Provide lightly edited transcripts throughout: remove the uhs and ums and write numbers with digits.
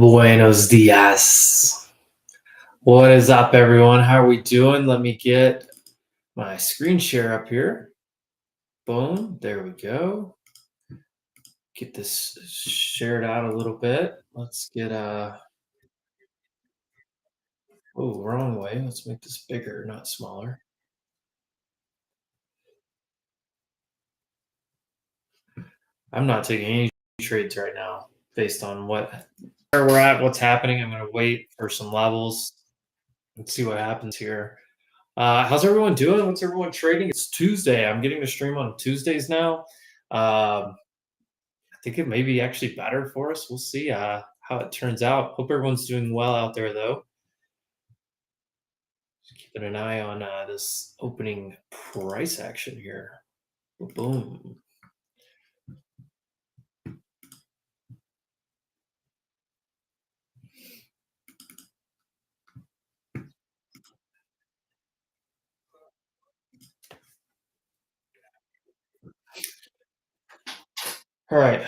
Buenos dias. What is up, everyone? How are we doing? Let me get my screen share up here. Boom. There we go. Get this shared out a little bit. Let's get oh, wrong way. Let's make this bigger, not smaller. I'm not taking any trades right now based on where we're at, what's happening. I'm gonna wait for some levels and see what happens here. How's everyone doing? What's everyone trading? It's Tuesday. I'm getting to stream on Tuesdays now. I think it may be actually better for us. We'll see how it turns out. Hope everyone's doing well out there, though. Just keeping an eye on this opening price action here. Boom. All right.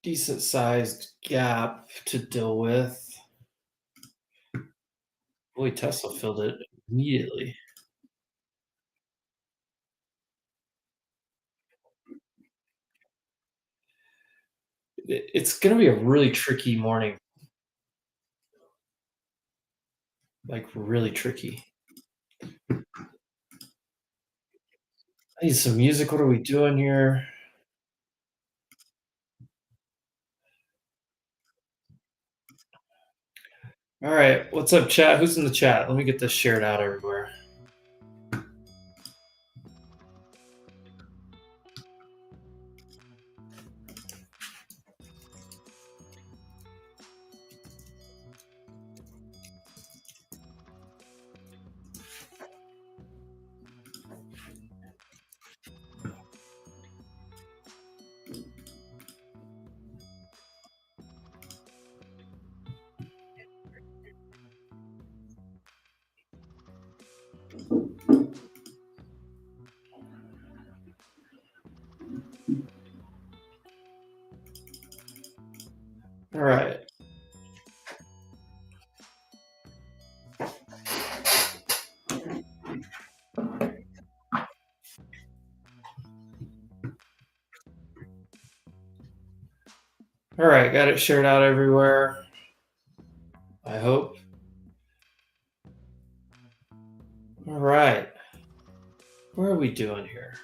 Decent sized gap to deal with. Boy, Tesla filled it immediately. It's going to be a really tricky morning. Like, really tricky. I need some music. What are we doing here? All right. What's up, chat? Who's in the chat? Let me get this shared out everywhere. All right. All right. Got it shared out everywhere. I hope. All right. What are we doing here?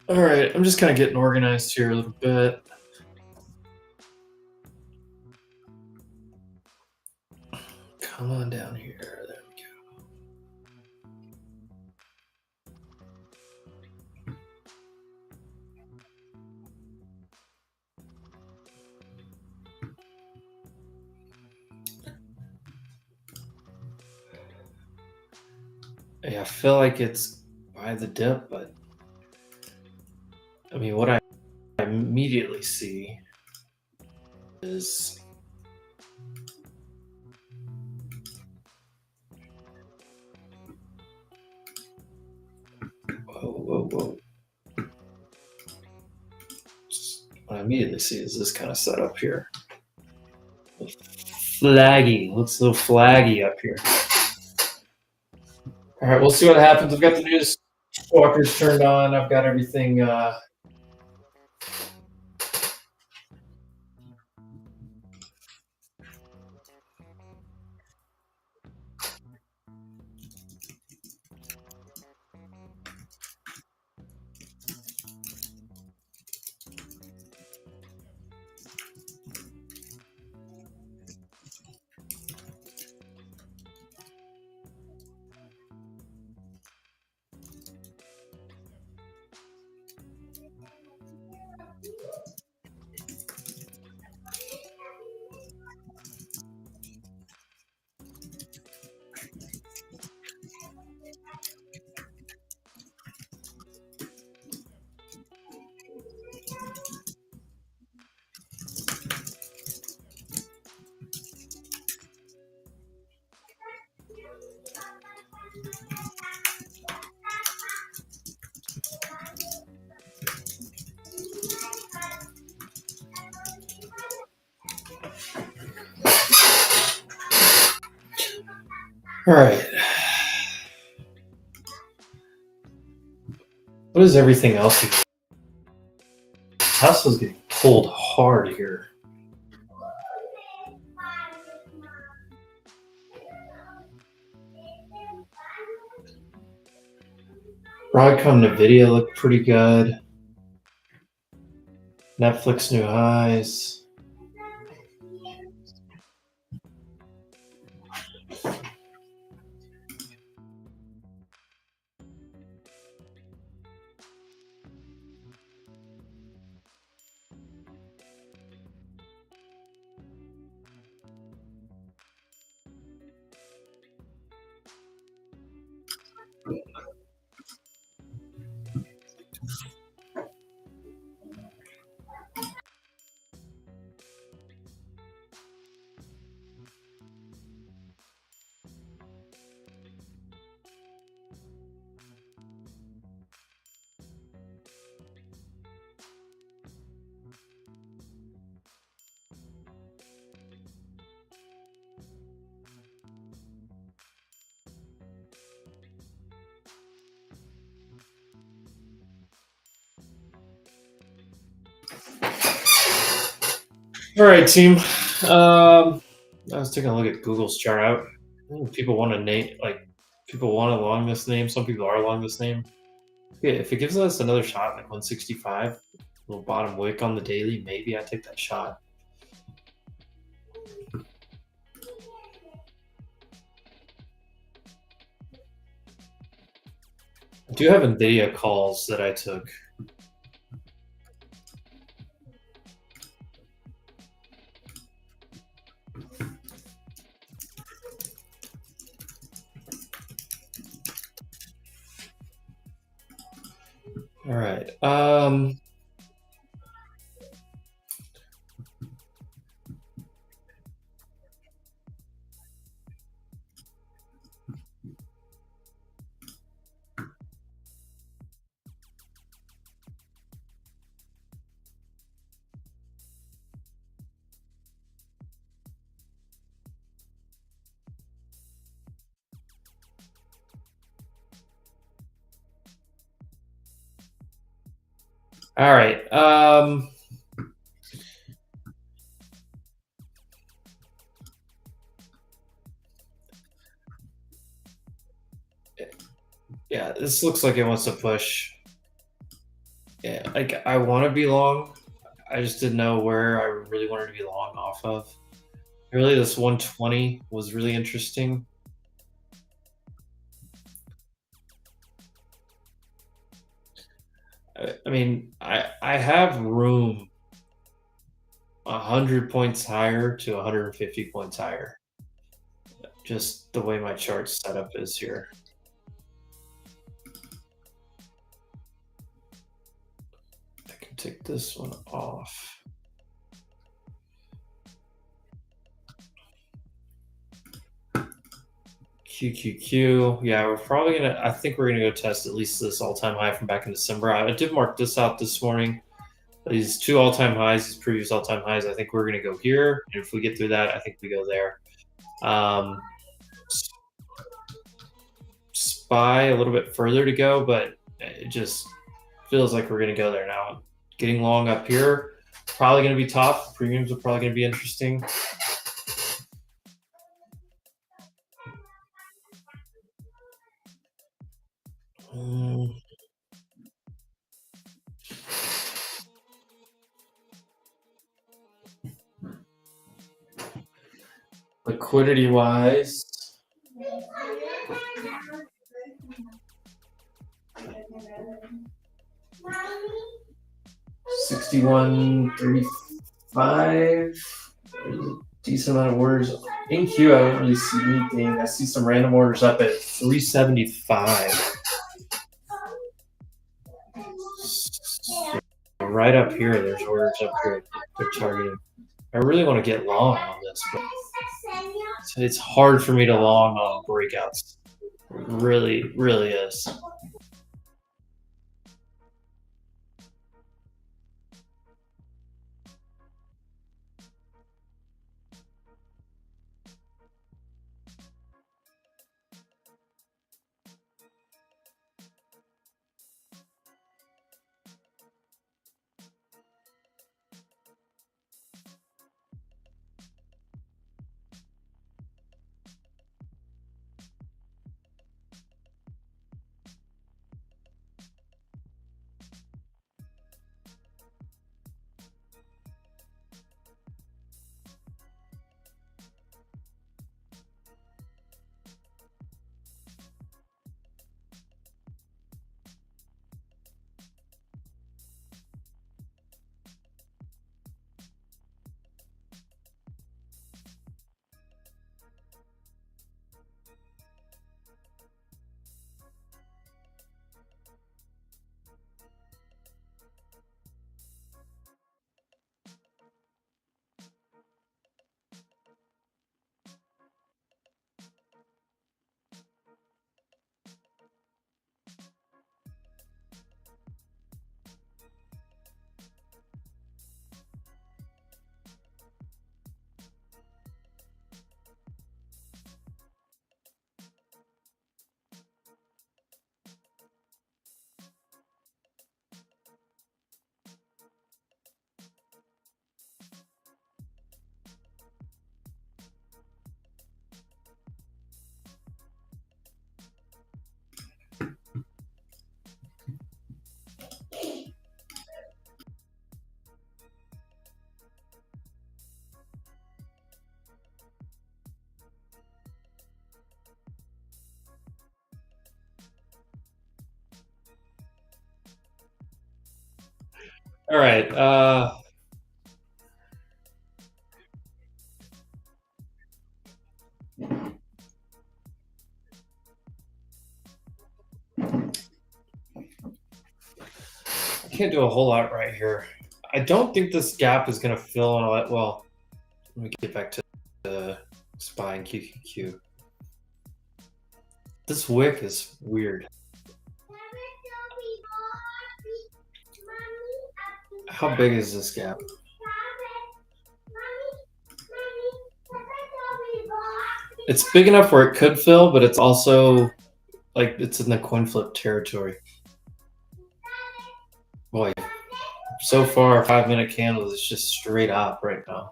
All right. I'm just kind of getting organized here a little bit. Come on down here. There we go. Yeah, I feel like it's by the dip, but I mean, what I immediately see is whoa. immediately see is this kind of setup here. Flaggy. Looks a little flaggy up here. All right, we'll see what happens. I've got the news walkers turned on. I've got everything. All right. What is everything else here? Tesla's getting pulled hard here. Broadcom Nvidia looked pretty good. Netflix new highs. All right, team. I was taking a look at Google's chart out. People want to name people want along this name. Some people are along this name. Yeah, if it gives us another shot like 165, little bottom wick on the daily, maybe I take that shot. I do have Nvidia calls that I took. All right. All right. Yeah, this looks like it wants to push. Yeah, like I want to be long. I just didn't know where I really wanted to be long off of. Really, this 120 was really interesting. I mean, I have room 100 points higher to 150 points higher. Just the way my chart setup is here. I can take this one off. QQQ. Yeah, we're probably gonna. I think we're gonna go test at least this all-time high from back in December. I did mark this out this morning. these two all-time highs, these previous all-time highs. I think we're going to go here. And if we get through that, I think we go there. Spy a little bit further to go, but it just feels like we're going to go there now. Getting long up here, probably going to be tough. Premiums are probably going to be interesting. Liquidity wise, 61.35. Decent amount of orders. In queue, I don't really see anything. I see some random orders up at 375. Right up here, there's orders up here they're targeting. I really want to get long on this, but it's hard for me to long on breakouts. It really, really is. All right. I can't do a whole lot right here. I don't think this gap is going to fill all that well. Let me get back to the SPY and QQQ. This wick is weird. How big is this gap? It's big enough where it could fill, but it's also like it's in the coin flip territory. Boy, so far 5-minute candles is just straight up right now.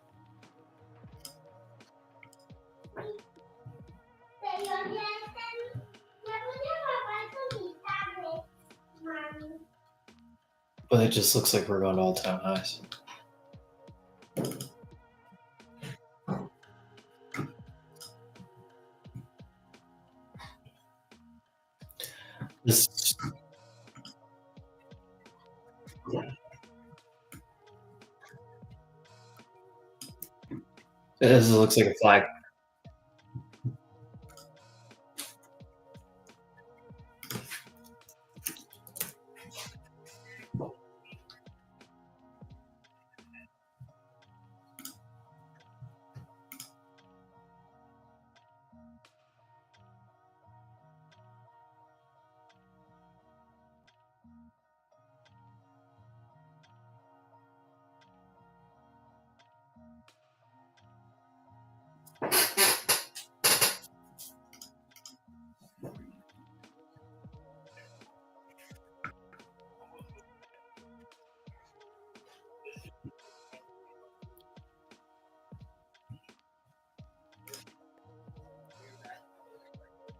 But it just looks like we're going to all-time highs. This looks like a flag.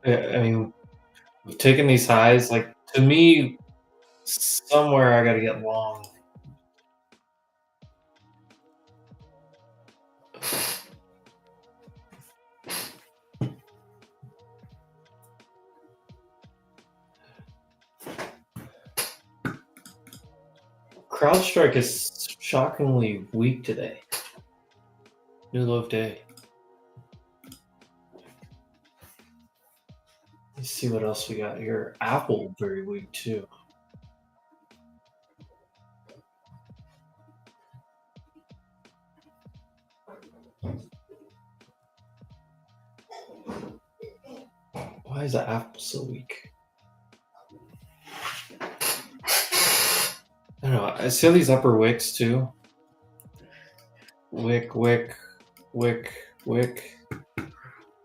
I mean, we've taken these highs. Like to me, somewhere I got to get long. CrowdStrike is shockingly weak today. New low of day. Let's see what else we got here. Apple very weak too. Why is the Apple so weak? I don't know. I see all these upper wicks too. Wick, wick, wick, wick. It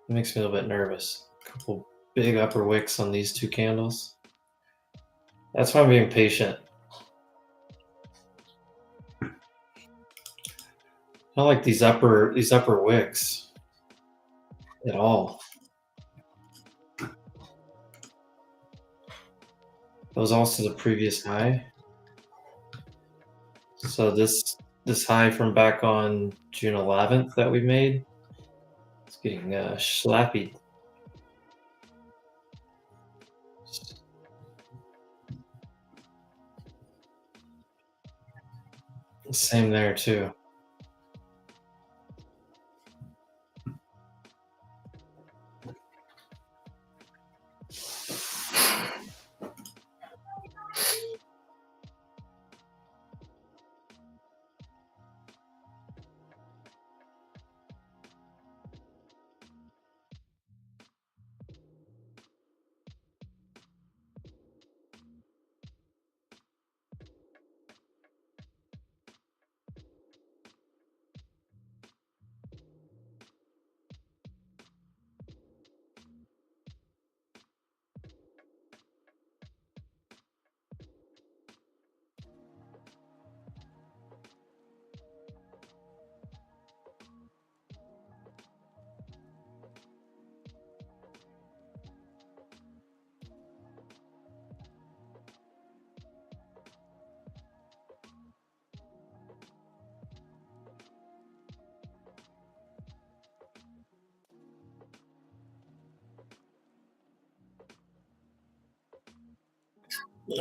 makes me a little bit nervous. A couple big upper wicks on these two candles. That's why I'm being patient. I don't like these upper wicks at all. That was also the previous high. So this high from back on June 11th that we made, it's getting slappy. Same there too.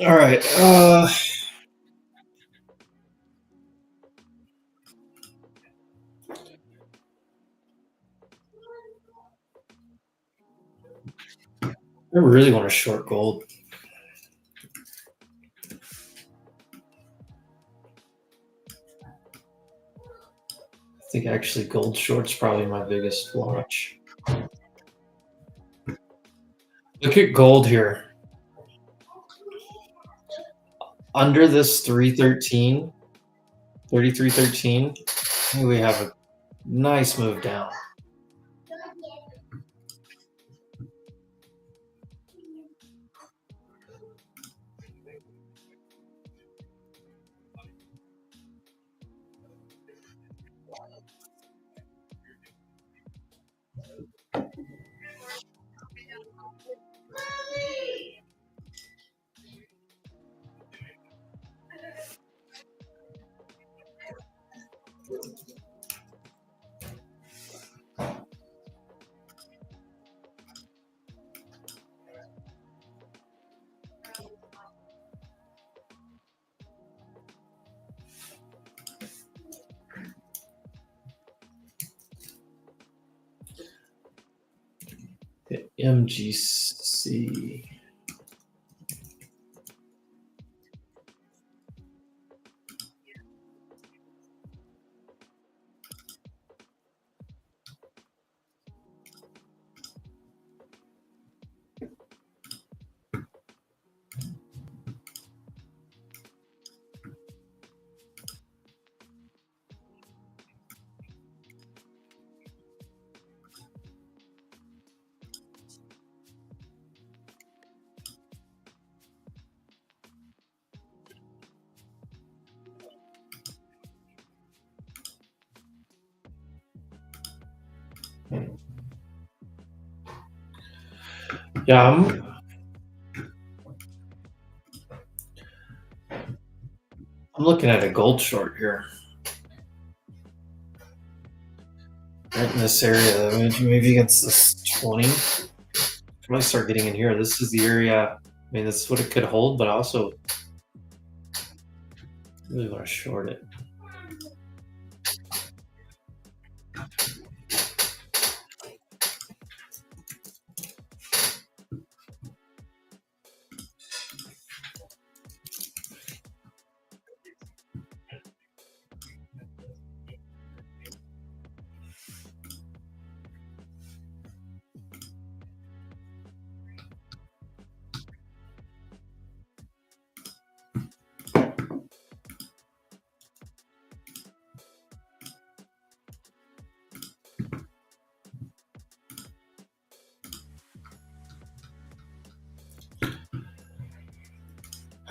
All right. I really want to short gold. I think actually gold short's probably my biggest watch. Look at gold here. Under this 313, 3313, we have a nice move down. MGC. Yeah, I'm looking at a gold short here. Right in this area, maybe against this 20. I might start getting in here. This is the area. I mean, this is what it could hold, but I also really want to short it.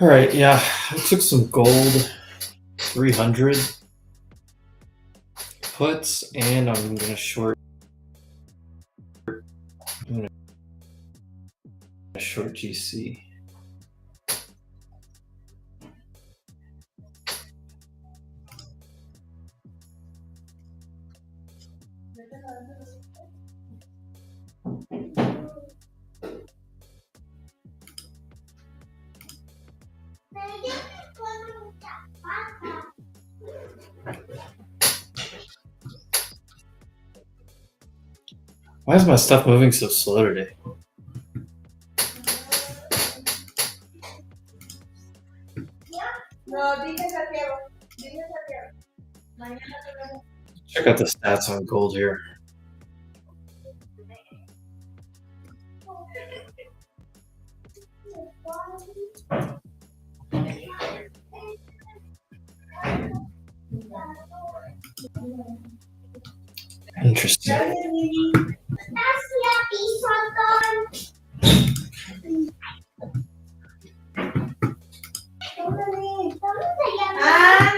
All right, yeah, I took some gold 300 puts, and I'm gonna short. I'm gonna short GC. Why is my stuff moving so slow today? Check out the stats on gold here. Interesting.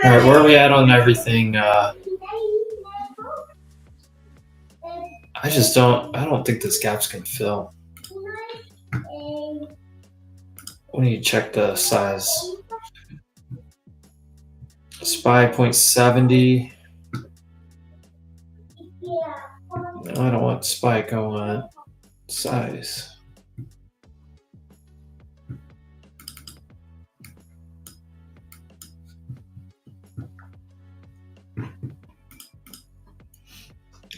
All right, where are we at on everything? I don't think this gap's gonna fill. We need to check the size. SPY 0.70. No, I don't want spike. I want size.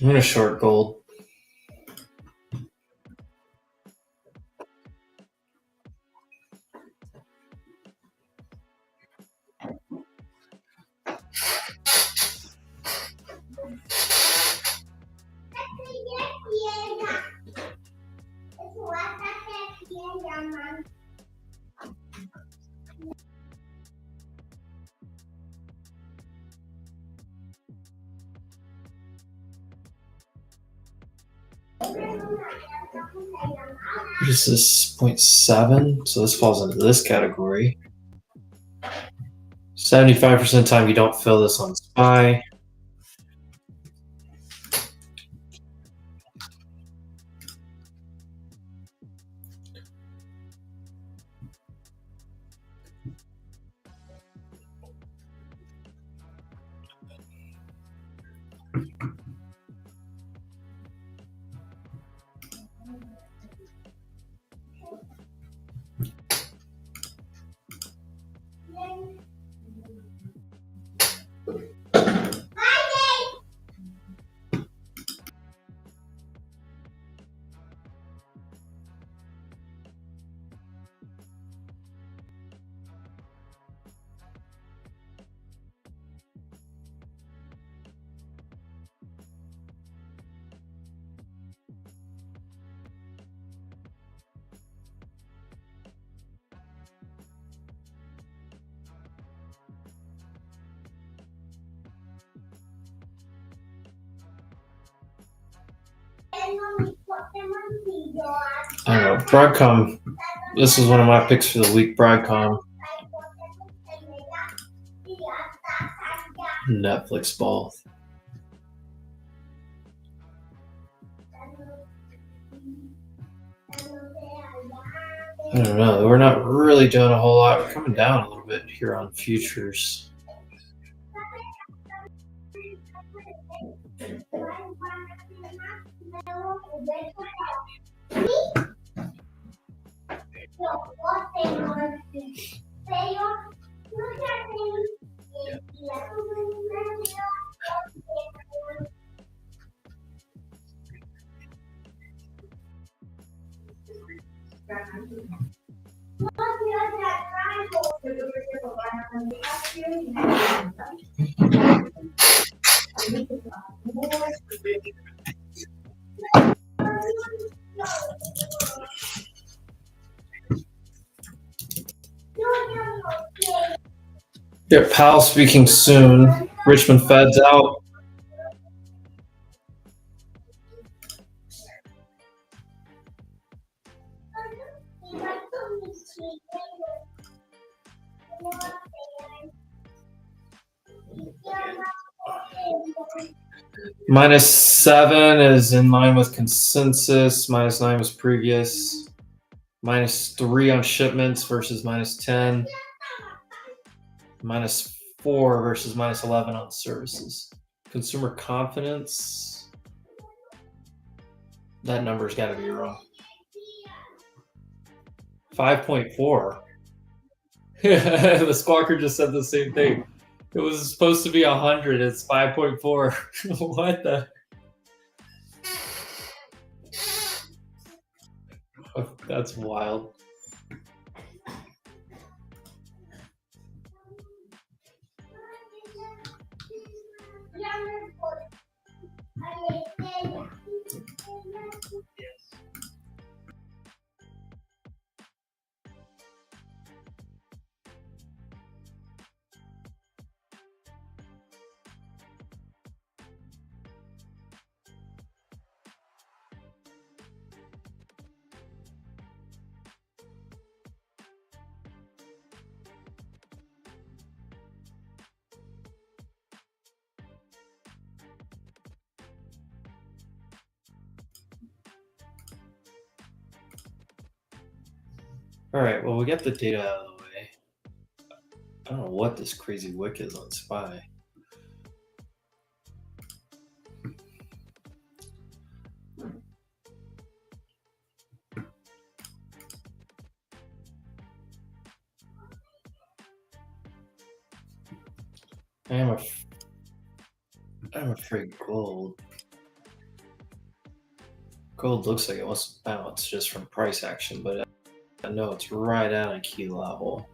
I'm gonna short gold. This is 0.7, so this falls into this category. 75% of the time you don't fill this on SPY. I don't know. Broadcom. This is one of my picks for the week. Broadcom. Netflix ball. I don't know. We're not really doing a whole lot. We're coming down a little bit here on futures. Yeah, Powell speaking soon. Richmond Fed's out. -7 is in line with consensus. -9 was previous. -3 on shipments versus -10. -4 versus -11 on services. Consumer confidence. That number's got to be wrong. 5.4. The squawker just said the same thing. It was supposed to be 100. It's 5.4. What the? That's wild. All right, well, we got the data out of the way. I don't know what this crazy wick is on SPY. I'm afraid gold. Gold looks like it wants to bounce just from price action, but I know it's right at a key level.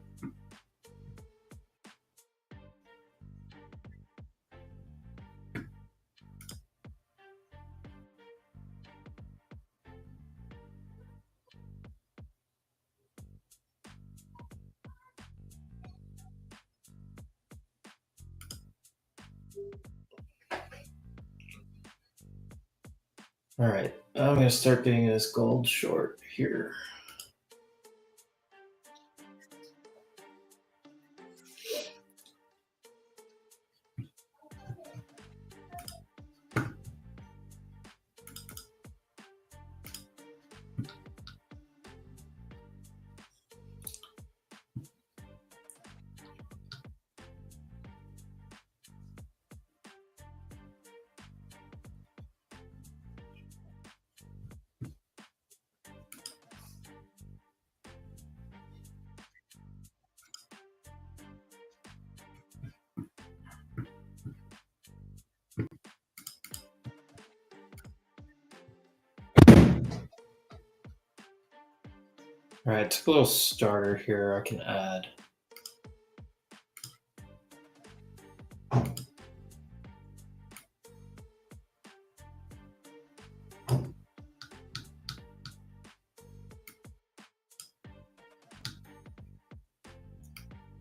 All right, I'm going to start getting this gold short here. All right, took a little starter here I can add.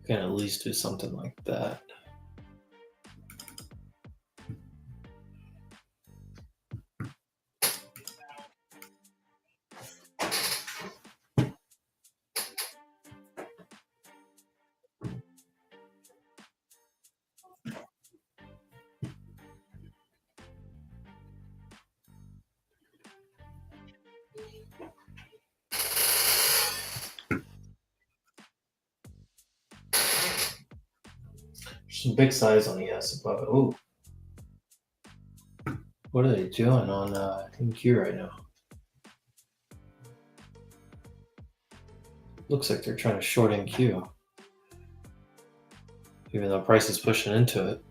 Can at least do something like that. Some big size on ES above it. Ooh. What are they doing on NQ right now? Looks like they're trying to short NQ. Even though price is pushing into it.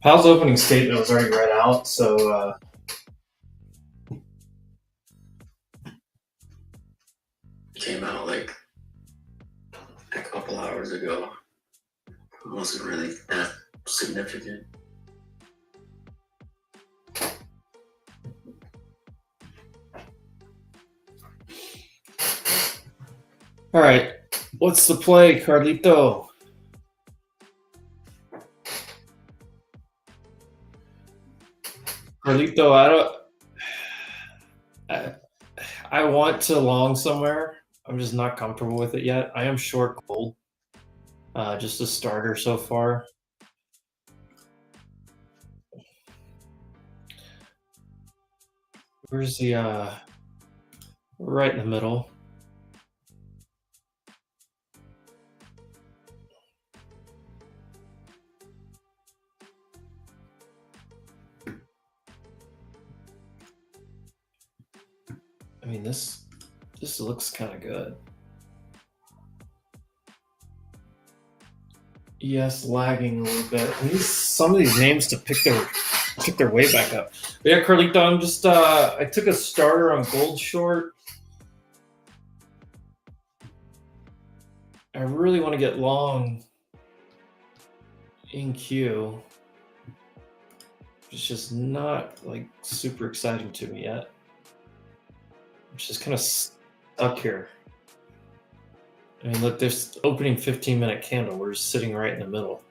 Powell's opening statement was already read out, so came out like a couple hours ago. It wasn't really that significant. all right. What's the play, Carlito? Carlito, I want to long somewhere. I'm just not comfortable with it yet. I am short gold. Just a starter so far. Where's the right in the middle? I mean, this looks kind of good. Yes, lagging a little bit. Some of these names to pick their way back up. But yeah, Carlito, I'm just I took a starter on gold short. I really want to get long in Q. It's just not like super exciting to me yet. I'm just kind of stuck here. I mean, look, there's opening 15-minute candle. We're just sitting right in the middle.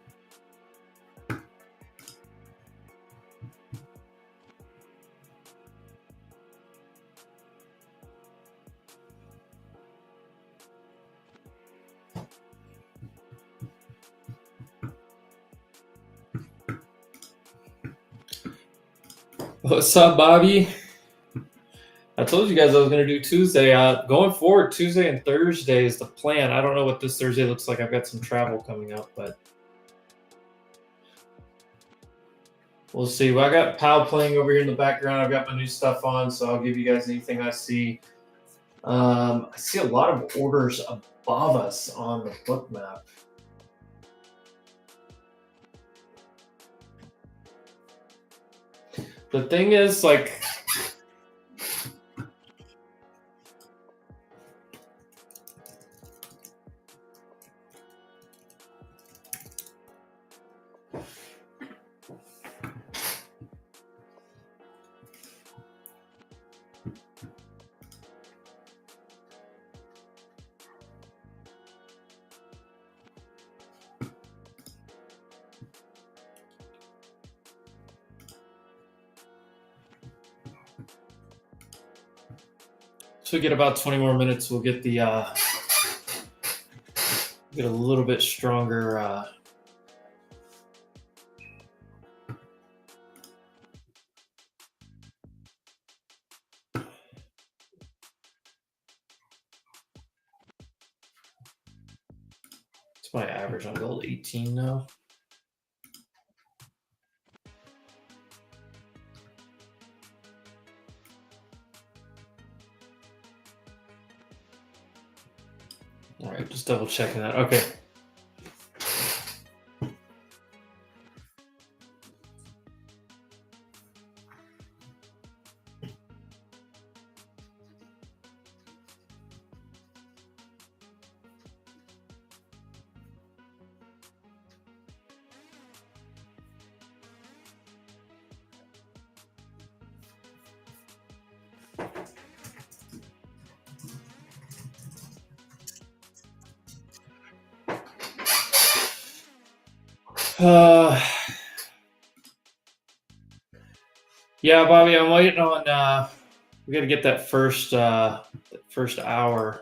What's up, Bobby? I told you guys I was going to do Tuesday. Going forward, Tuesday and Thursday is the plan. I don't know what this Thursday looks like. I've got some travel coming up, but we'll see. Well, I got Powell playing over here in the background. I've got my new stuff on, so I'll give you guys anything I see. I see a lot of orders above us on the book map. The thing is, like, so we get about 20 more minutes. We'll get the get a little bit stronger. It's my average on gold 18 now. All right, just double checking that. Okay. Yeah, Bobby, I'm waiting on. We got to get that first hour.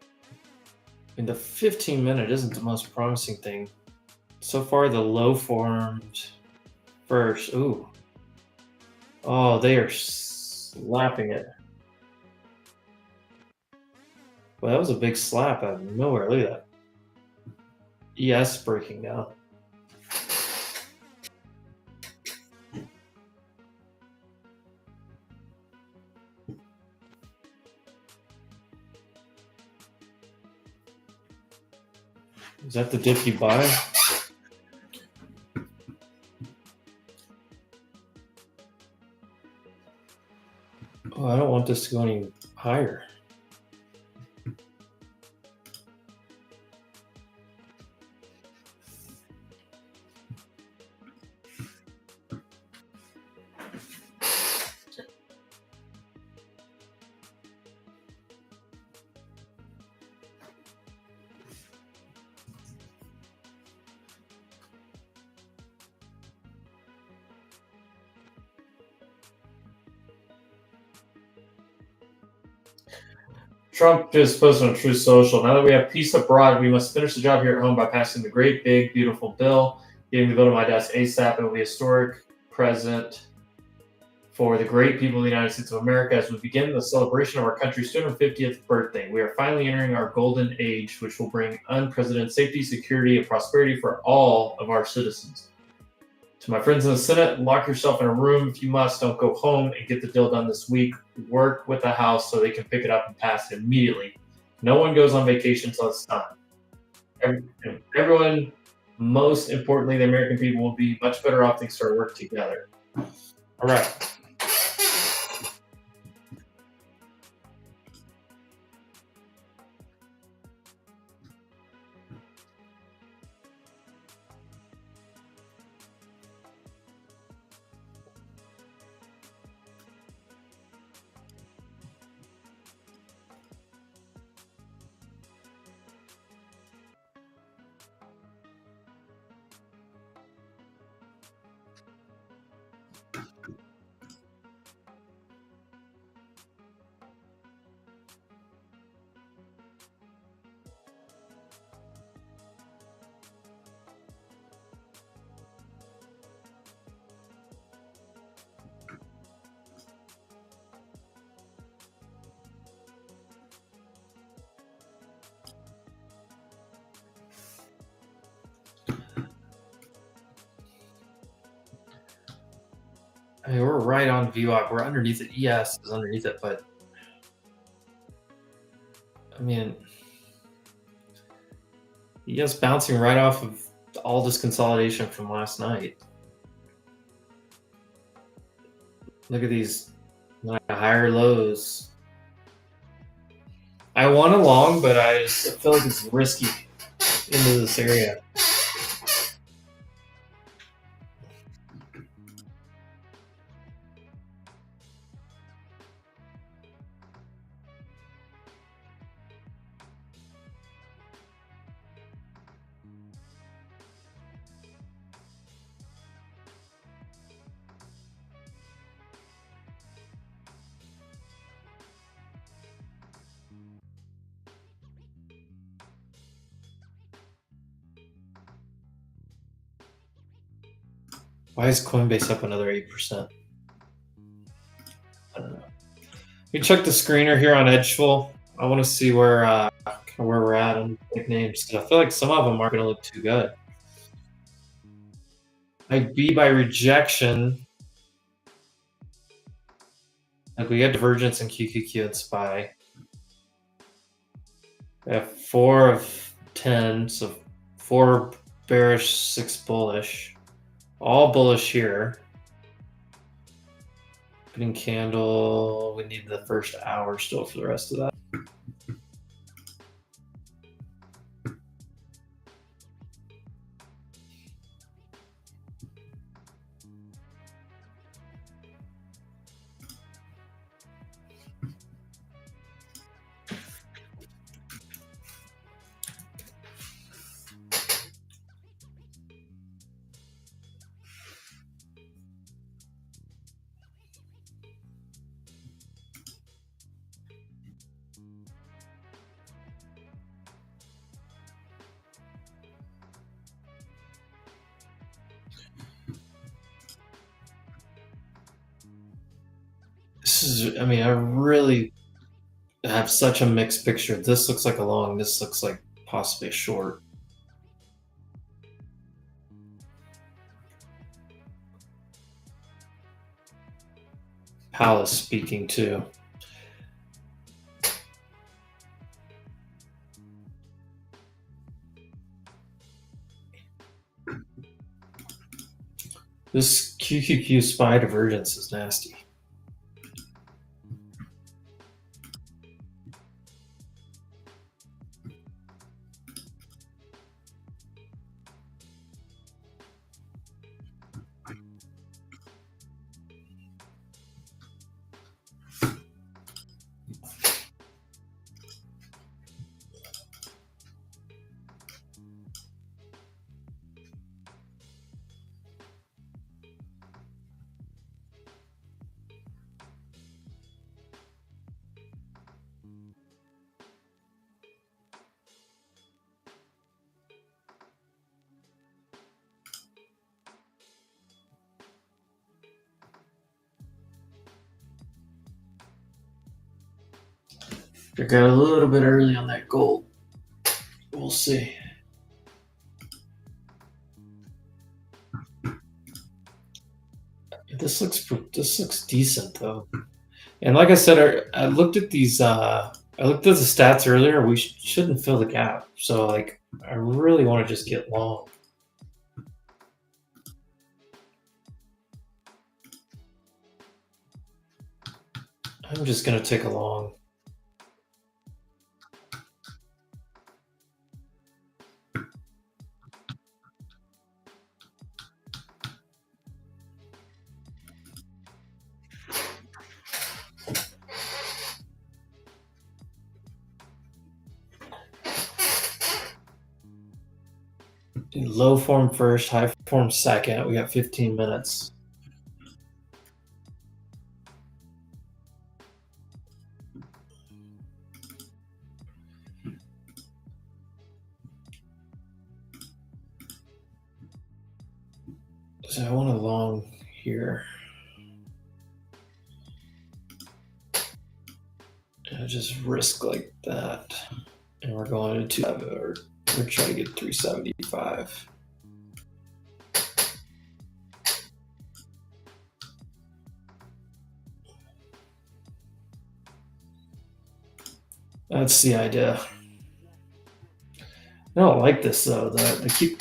I mean, the 15-minute isn't the most promising thing so far. The low formed first. Ooh. Oh, they are slapping it. Well, that was a big slap out of nowhere. Look at that. ES breaking down. Is that the dip you buy? Oh, I don't want this to go any higher. Trump just posted on Truth Social. Now that we have peace abroad, we must finish the job here at home by passing the great, big, beautiful bill. Getting the bill to my desk ASAP. It will be a historic present for the great people of the United States of America as we begin the celebration of our country's 250th birthday. We are finally entering our golden age, which will bring unprecedented safety, security, and prosperity for all of our citizens. To my friends in the Senate, lock yourself in a room if you must. Don't go home and get the deal done this week. Work with the House so they can pick it up and pass it immediately. No one goes on vacation until it's done. Everyone, most importantly, the American people, will be much better off thanks to our work together. All right. I mean, we're right on VWAP. We're underneath it. ES is underneath it, but I mean, ES bouncing right off of all this consolidation from last night. Look at these higher lows. I want a long, but I feel like it's risky into this area. Why is Coinbase up another 8%? I don't know. We check the screener here on Edgeful. I want to see where we're at on big names. I feel like some of them aren't going to look too good. I B by rejection. Like we got divergence in QQQ and SPY. We have 4 of 10, so 4 bearish, 6 bullish. All bullish here. Opening candle. We need the first hour still for the rest of that. This is, I mean, I really have such a mixed picture. This looks like a long, this looks like possibly a short. Powell is speaking too. This QQQ SPY divergence is nasty. I got a little bit early on that gold. We'll see. This looks decent though. And like I said, I looked at these. I looked at the stats earlier. We shouldn't fill the gap. So like, I really want to just get long. I'm just gonna take a long. Low form first, high form second. We got 15 minutes. So I want a long here. And I just risk like that. And we're going to we're trying to get 375. That's the idea. I don't like this though. They keep.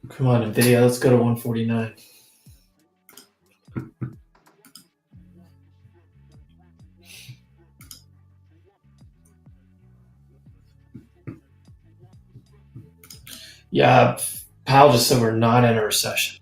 Come on, NVIDIA, let's go to 149. Yeah, Powell just said we're not in a recession.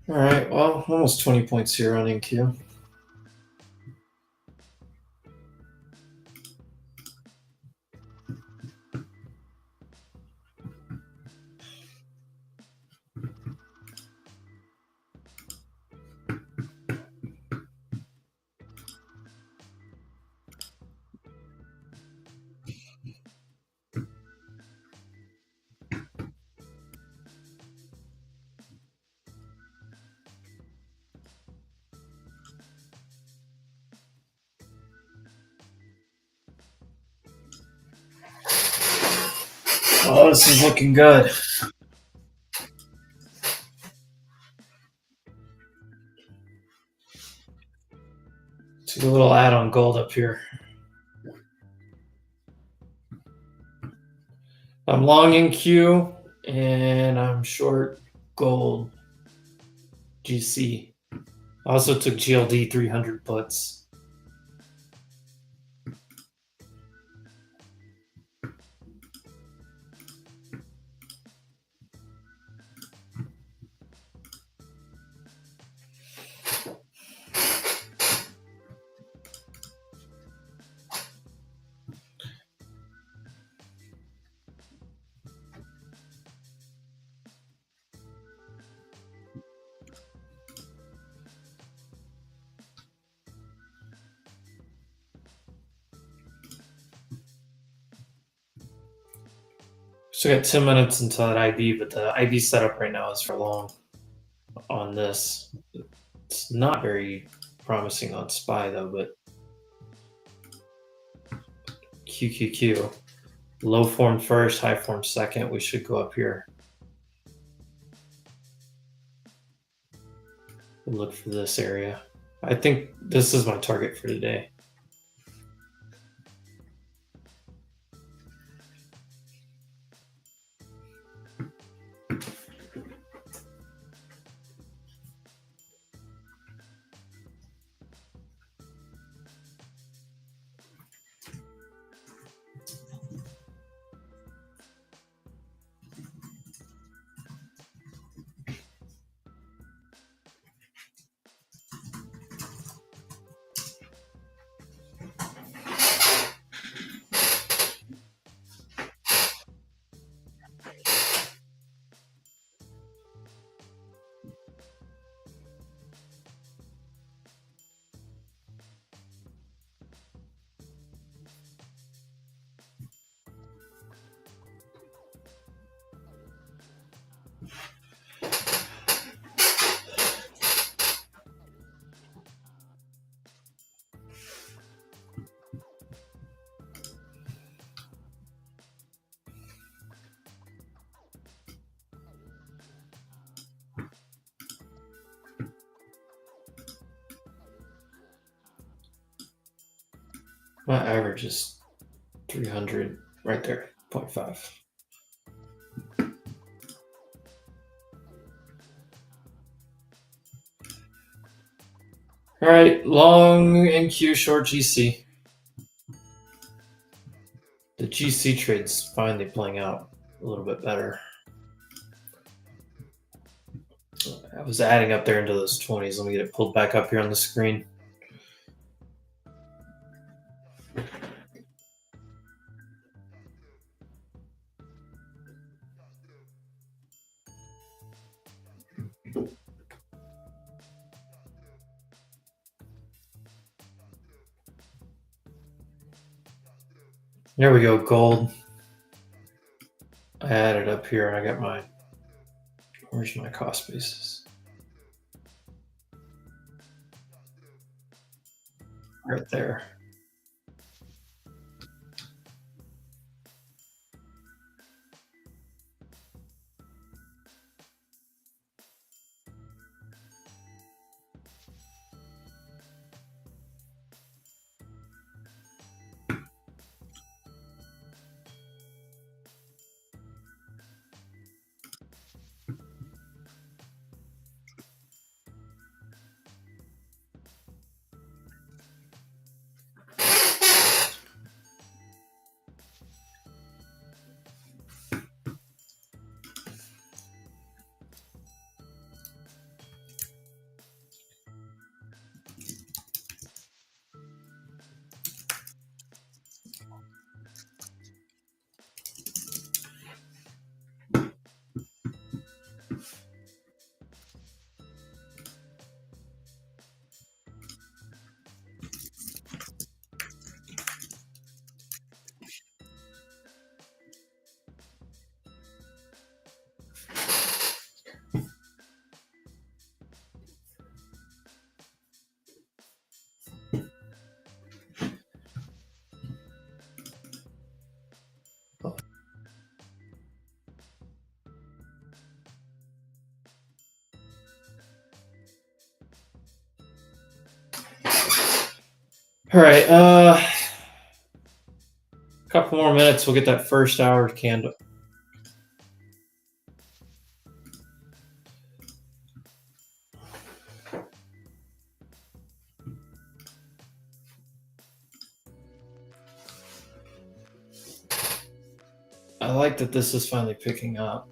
All right, well, almost 20 points here on NQ. Oh, this is looking good. Let's do a little add-on gold up here. I'm long in Q and I'm short gold, GC. I also took GLD 300 puts. Still got 10 minutes until that IB, but the IB setup right now is for long on this. It's not very promising on SPY though, but QQQ. Low form first, high form second. We should go up here. We'll look for this area. I think this is my target for today. My average is 300 right there, 0.5. All right, long NQ, short GC. The GC trade's finally playing out a little bit better. I was adding up there into those 20s. Let me get it pulled back up here on the screen. There we go, gold. I added up here. I got my, where's my cost basis? Right there. All right, couple more minutes. We'll get that first hour candle. I like that this is finally picking up.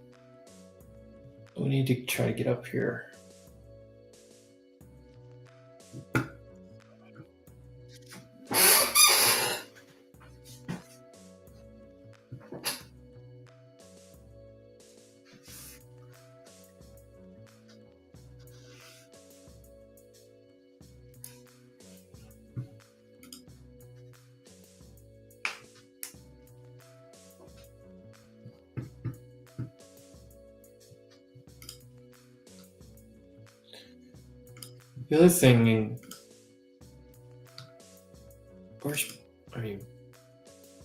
We need to try to get up here. The other thing,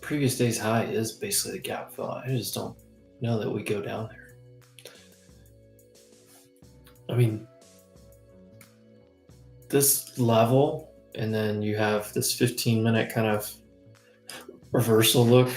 previous day's high is basically the gap fill. I just don't know that we go down there. I mean, this level, and then you have this 15-minute kind of reversal look.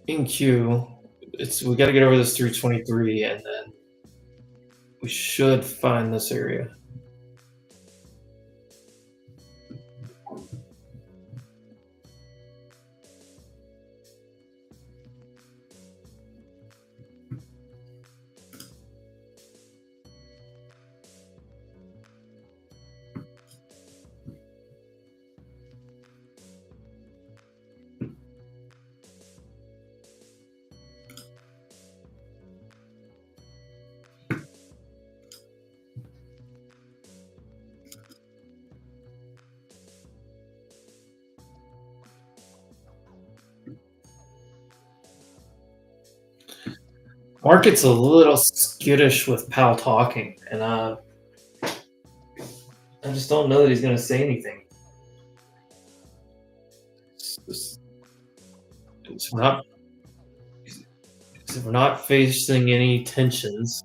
In Q, we got to get over this 323, and then we should find this area. Market's a little skittish with Powell talking, and I just don't know that he's going to say anything. We're not facing any tensions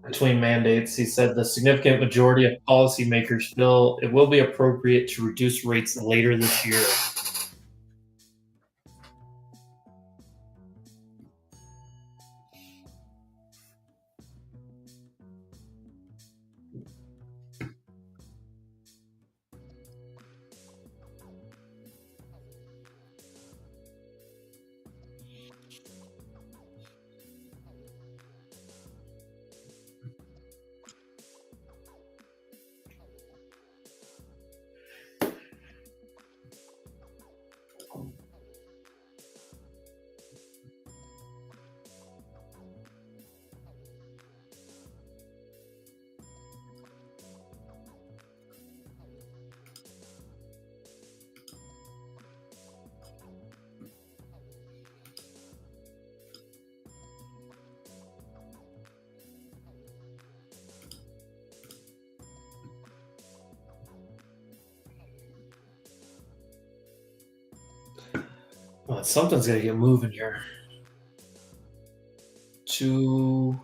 between mandates. He said the significant majority of policymakers feel it will be appropriate to reduce rates later this year. Well, something's got to get moving here. 2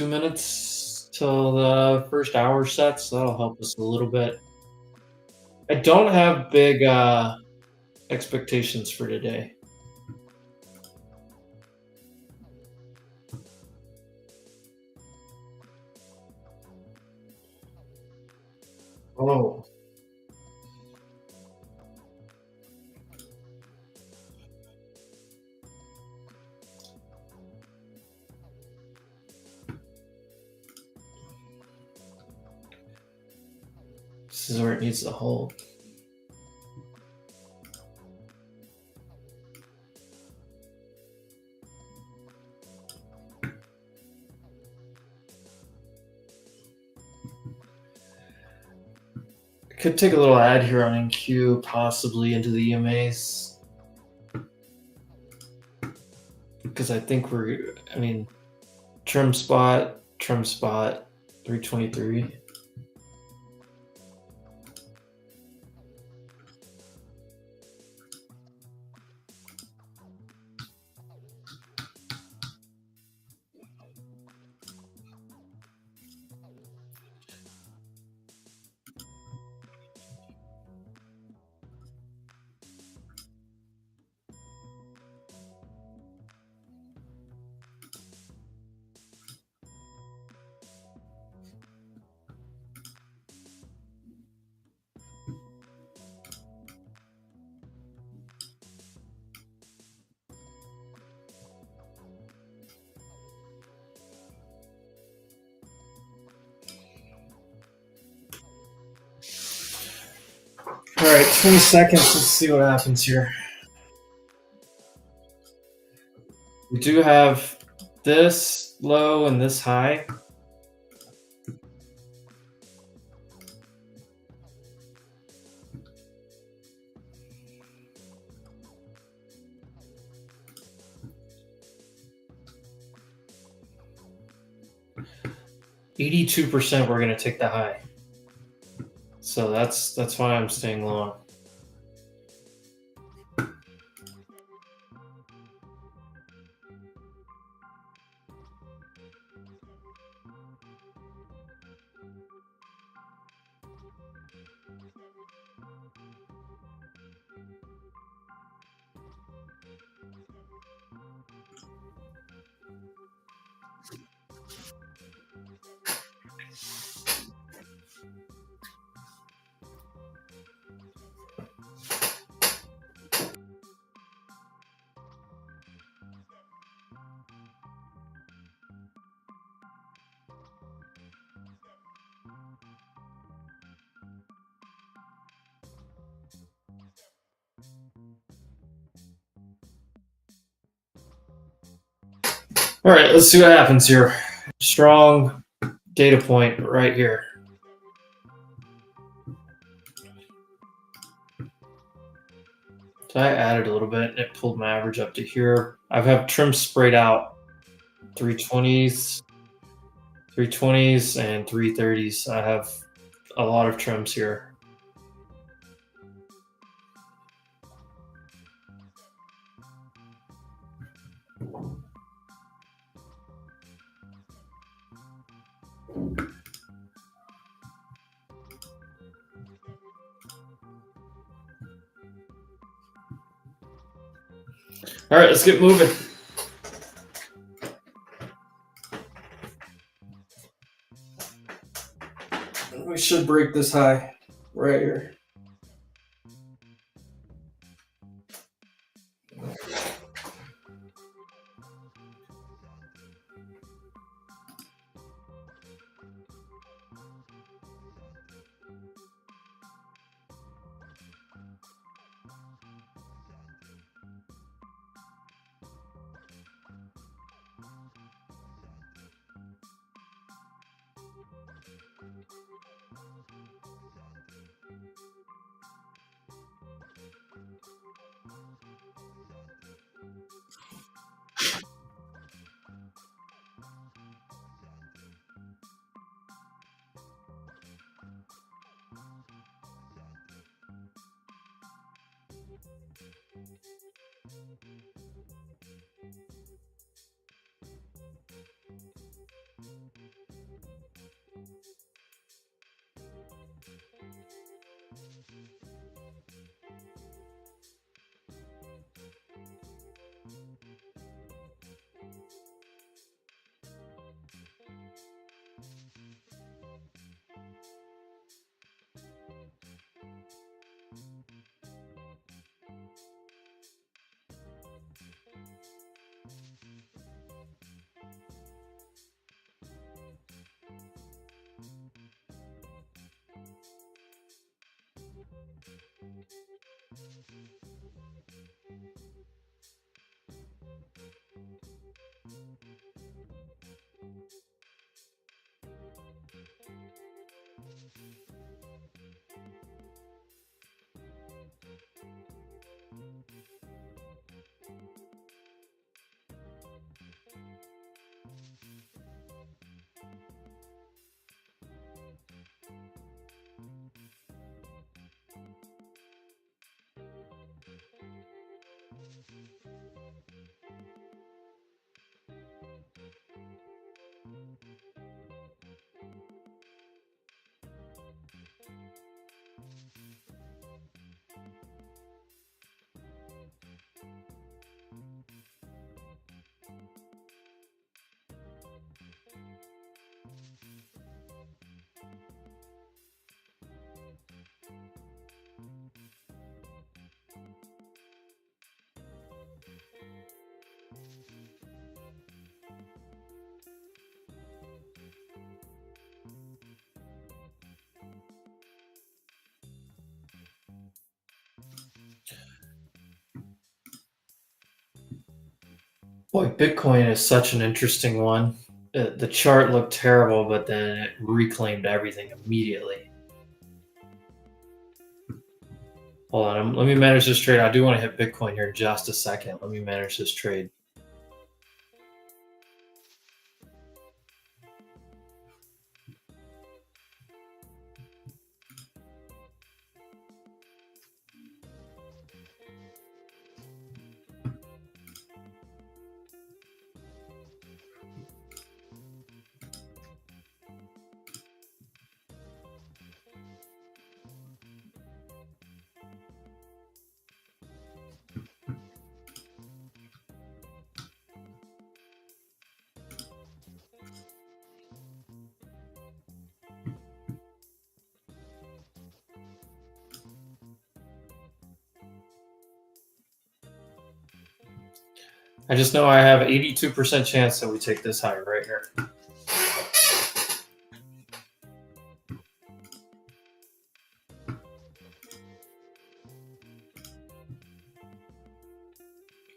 minutes till the first hour sets. So that'll help us a little bit. I don't have big expectations for today. Oh. This is where it needs to hold. Could take a little ad here on NQ, possibly into the EMAs. Because I think trim spot, 323. All right, 20 seconds. Let's see what happens here. We do have this low and this high. %, we're going to take the high. So that's why I'm staying long. All right, let's see what happens here. Strong data point right here. So I added a little bit and it pulled my average up to here. I have trims sprayed out 320s, 320s, and 330s. I have a lot of trims here. All right, let's get moving. We should break this high right here. Boy, Bitcoin is such an interesting one. The chart looked terrible, but then it reclaimed everything immediately. Hold on, let me manage this trade. I do want to hit Bitcoin here in just a second. Let me manage this trade. I just know I have 82% chance that we take this high right here.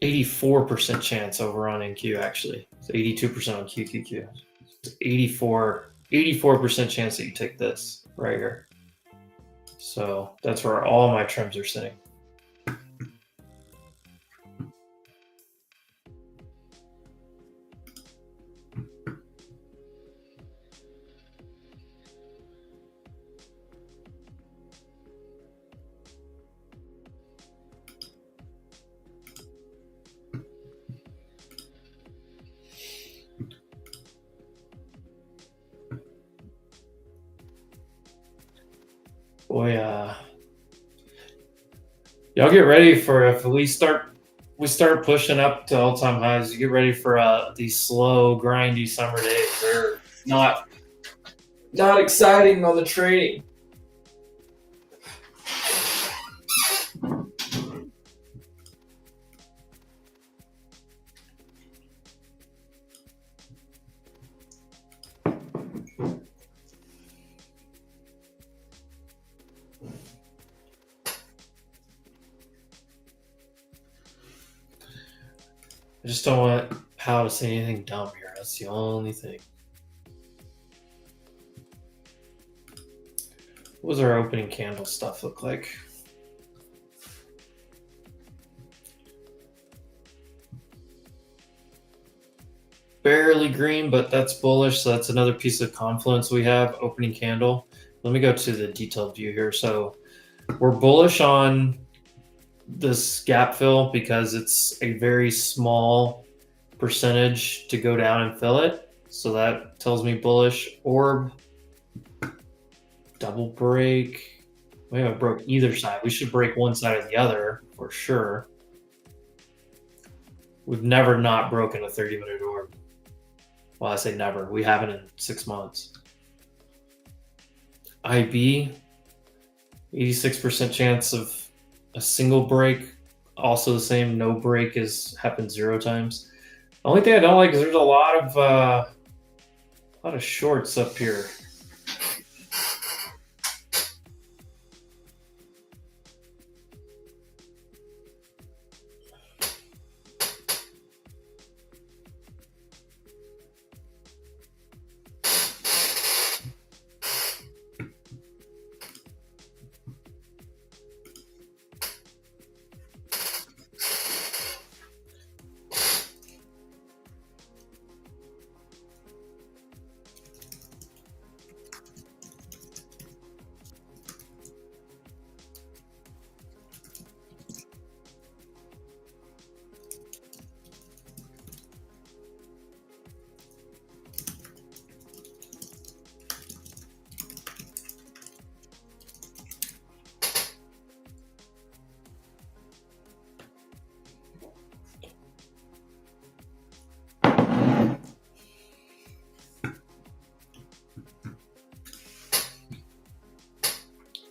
%84 chance over on NQ actually. It's 82% on QQQ. It's 84% chance that you take this right here. So that's where all my trims are sitting. Boy, y'all get ready for if we start pushing up to all-time highs. You get ready for these slow, grindy summer days. They're not exciting on the trading. I just don't want Powell to say anything dumb here. That's the only thing. What does our opening candle stuff look like? Barely green, but that's bullish. So that's another piece of confluence we have. Opening candle. Let me go to the detailed view here. So we're bullish on this gap fill because it's a very small percentage to go down and fill it. So that tells me bullish. Orb, double break. We haven't broke either side. We should break one side or the other for sure. We've never not broken a 30-minute orb. Well, I say never. We haven't in 6 months. IB, 86% chance of a single break. Also the same, no break has happened 0 times. The only thing I don't like is there's a lot of shorts up here.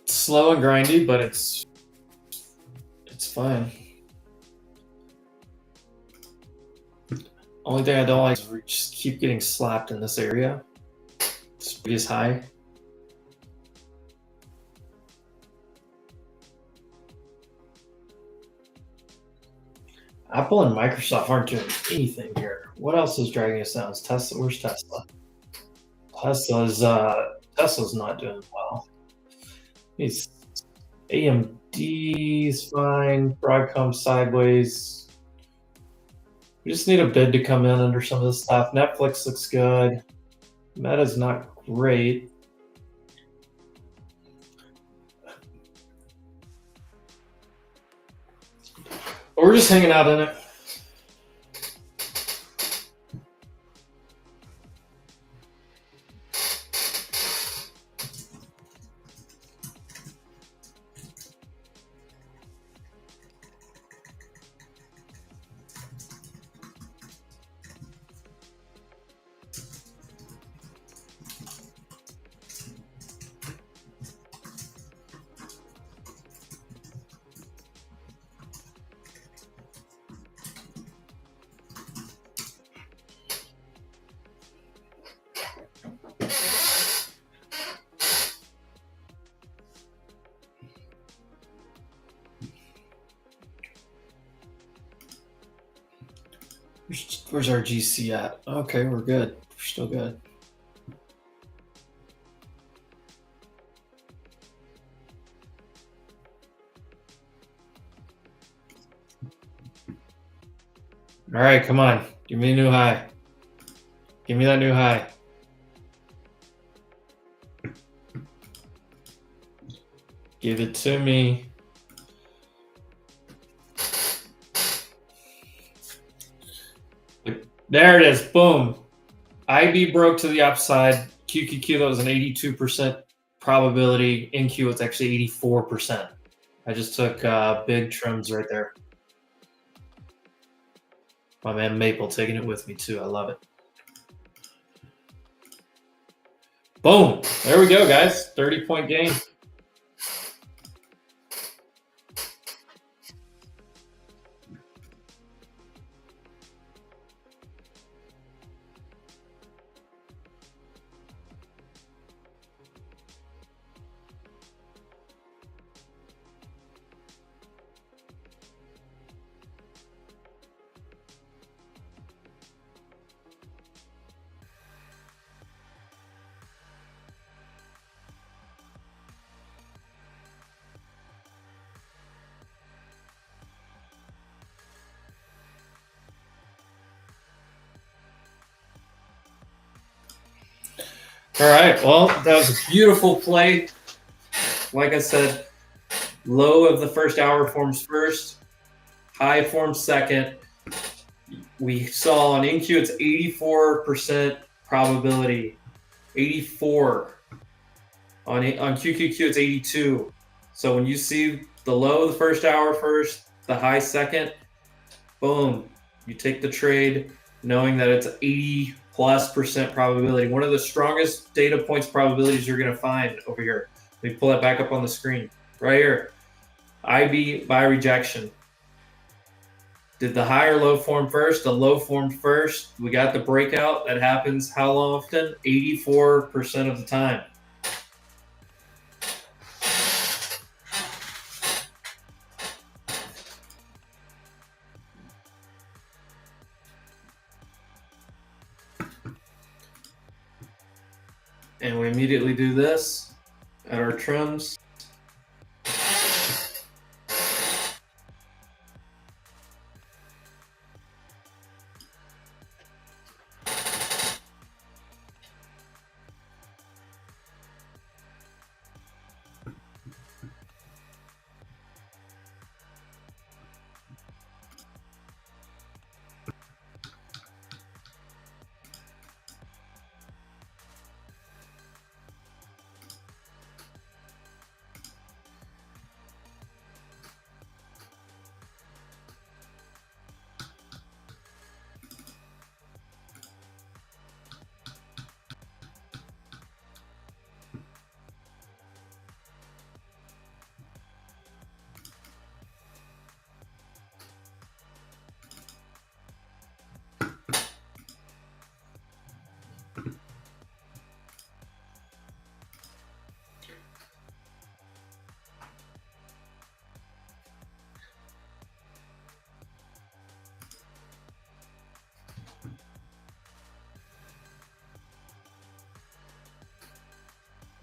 Slow and grindy, but it's fine. Only thing I don't like is we just keep getting slapped in this area. Speed is high. Apple and Microsoft aren't doing anything here. What else is dragging us down? Is Tesla? Where's Tesla? Tesla's not doing well. He's AMD's fine. Broadcom sideways. We just need a bid to come in under some of this stuff. Netflix looks good. Meta's not great. But we're just hanging out in it. Where's our GC at? Okay, we're good. We're still good. All right, come on. Give me a new high. Give me that new high. Give it to me. There it is. Boom. IB broke to the upside. QQQ, that was an 82% probability. NQ, it's actually 84%. I just took big trims right there. My man Maple taking it with me too. I love it. Boom. There we go, guys. 30-point game. All right, well, that was a beautiful play. Like I said, low of the first hour forms first, high forms second. We saw on NQ it's 84% probability, 84. On QQQ it's 82. So when you see the low of the first hour first, the high second, boom, you take the trade knowing that it's 80+% probability. One of the strongest data points probabilities you're going to find over here. Let me pull that back up on the screen. Right here. IB by rejection. Did the high or low form first? The low formed first. We got the breakout. That happens how often? 84% of the time. And we immediately do this at our trims.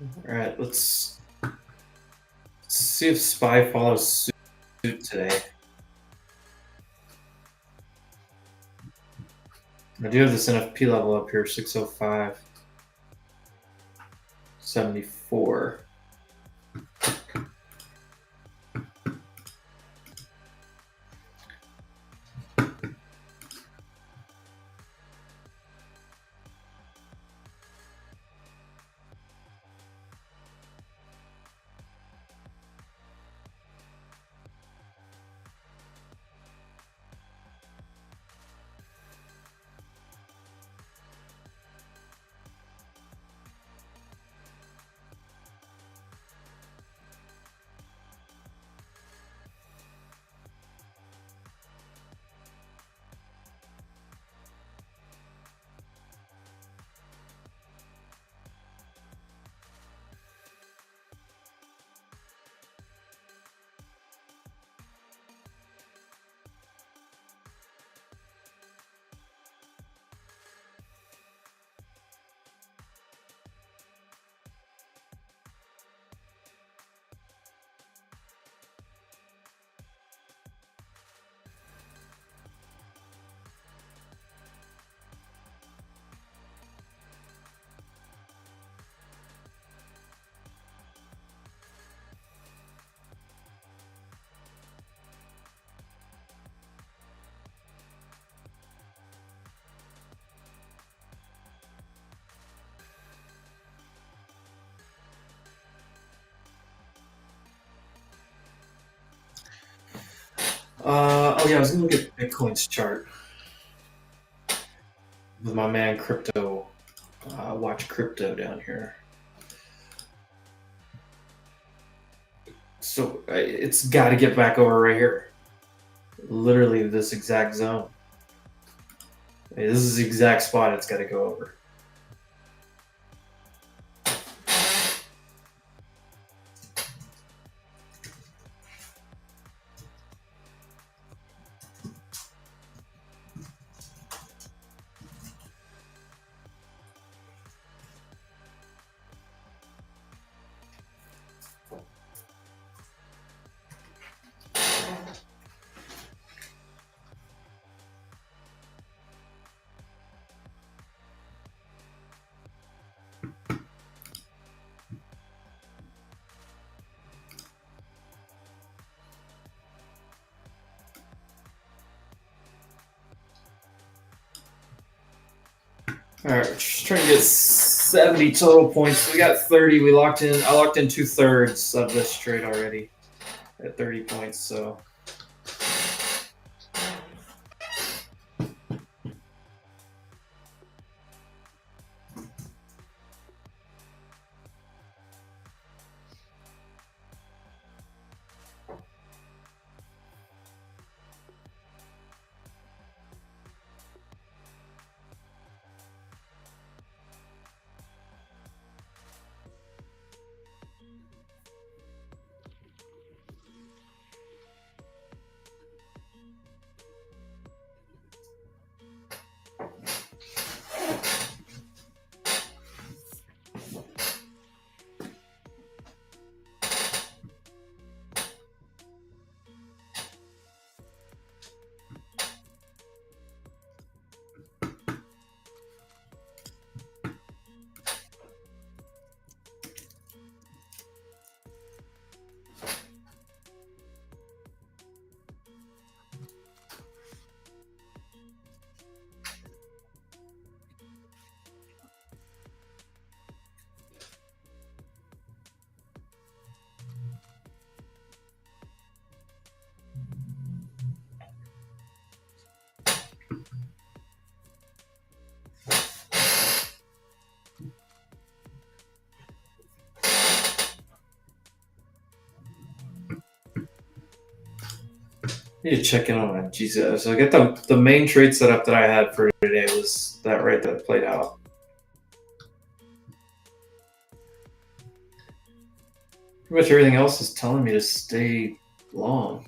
All right, let's see if SPY follows suit today. I do have this NFP level up here, 605.74. Oh yeah, I was gonna look at Bitcoin's chart with my man Crypto. Watch Crypto down here. So it's got to get back over right here. Literally this exact zone. This is the exact spot it's got to go over. All right, we're just trying to get 70 total points. We got 30. We locked in. I locked in 2/3 of this trade already at 30 points. So. I need to check in on my GZ. So I get the main trade setup that I had for today was that right that played out. Pretty much everything else is telling me to stay long.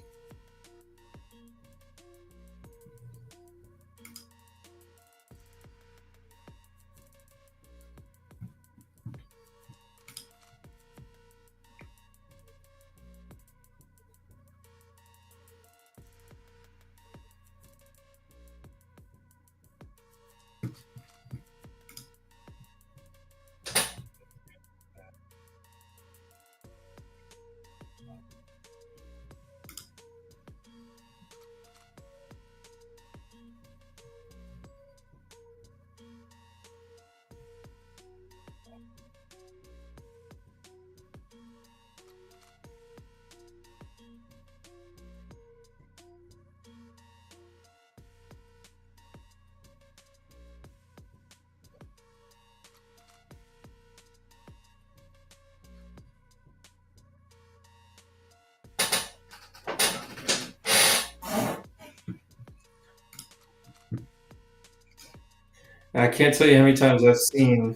I can't tell you how many times I've seen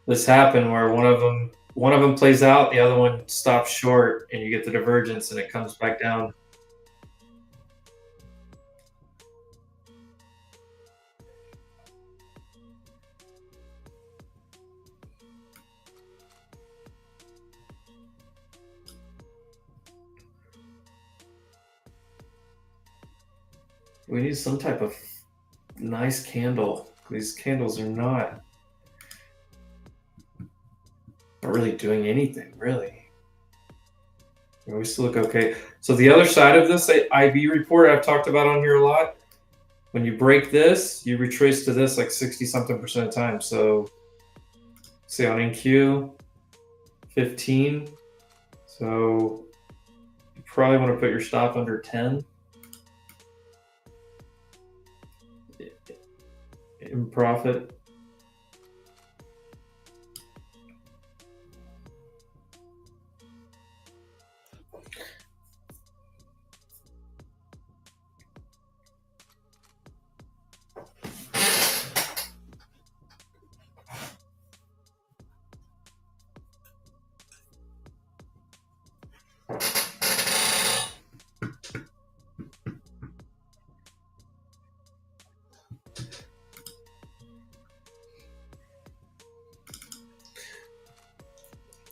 this happen where one of them plays out, the other one stops short, and you get the divergence, and it comes back down. We need some type of nice candle. These candles are not really doing anything, really. We still look okay. So the other side of this IB report I've talked about on here a lot, when you break this, you retrace to this like 60-something% of the time. So say on NQ, 15. So you probably want to put your stop under 10. In profit.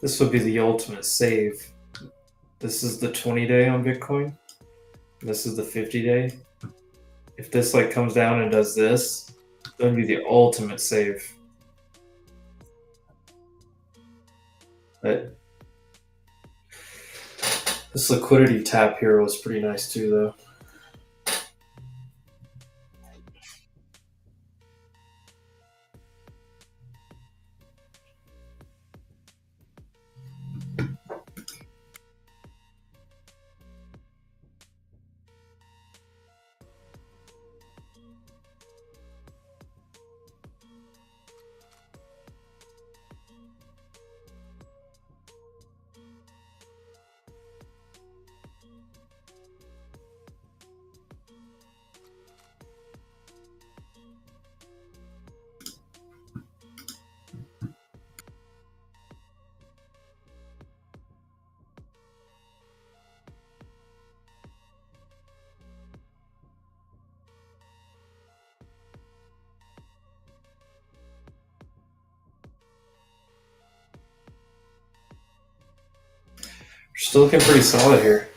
This would be the ultimate save. This is the 20-day on Bitcoin. This is the 50-day. If this like comes down and does this, that would be the ultimate save. But this liquidity tap here was pretty nice too, though. We're still looking pretty solid here.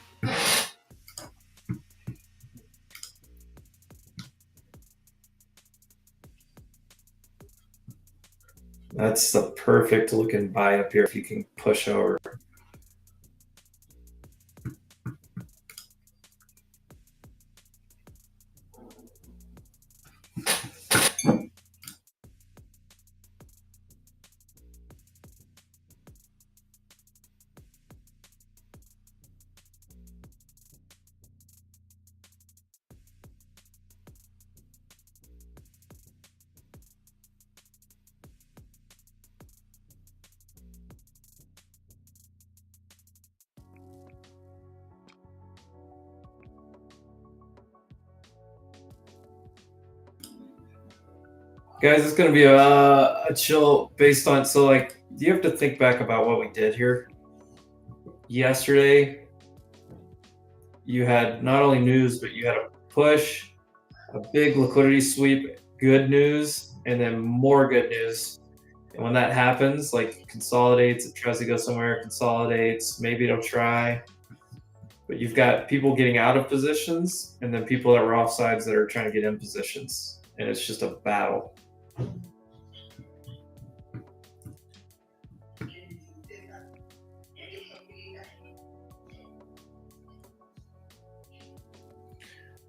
That's the perfect looking buy up here if you can push over. Guys, it's going to be a chill based on, so like, you have to think back about what we did here. Yesterday, you had not only news, but you had a push, a big liquidity sweep, good news, and then more good news. And when that happens, like it consolidates, it tries to go somewhere, consolidates, maybe it'll try. But you've got people getting out of positions and then people that were offsides that are trying to get in positions. And it's just a battle.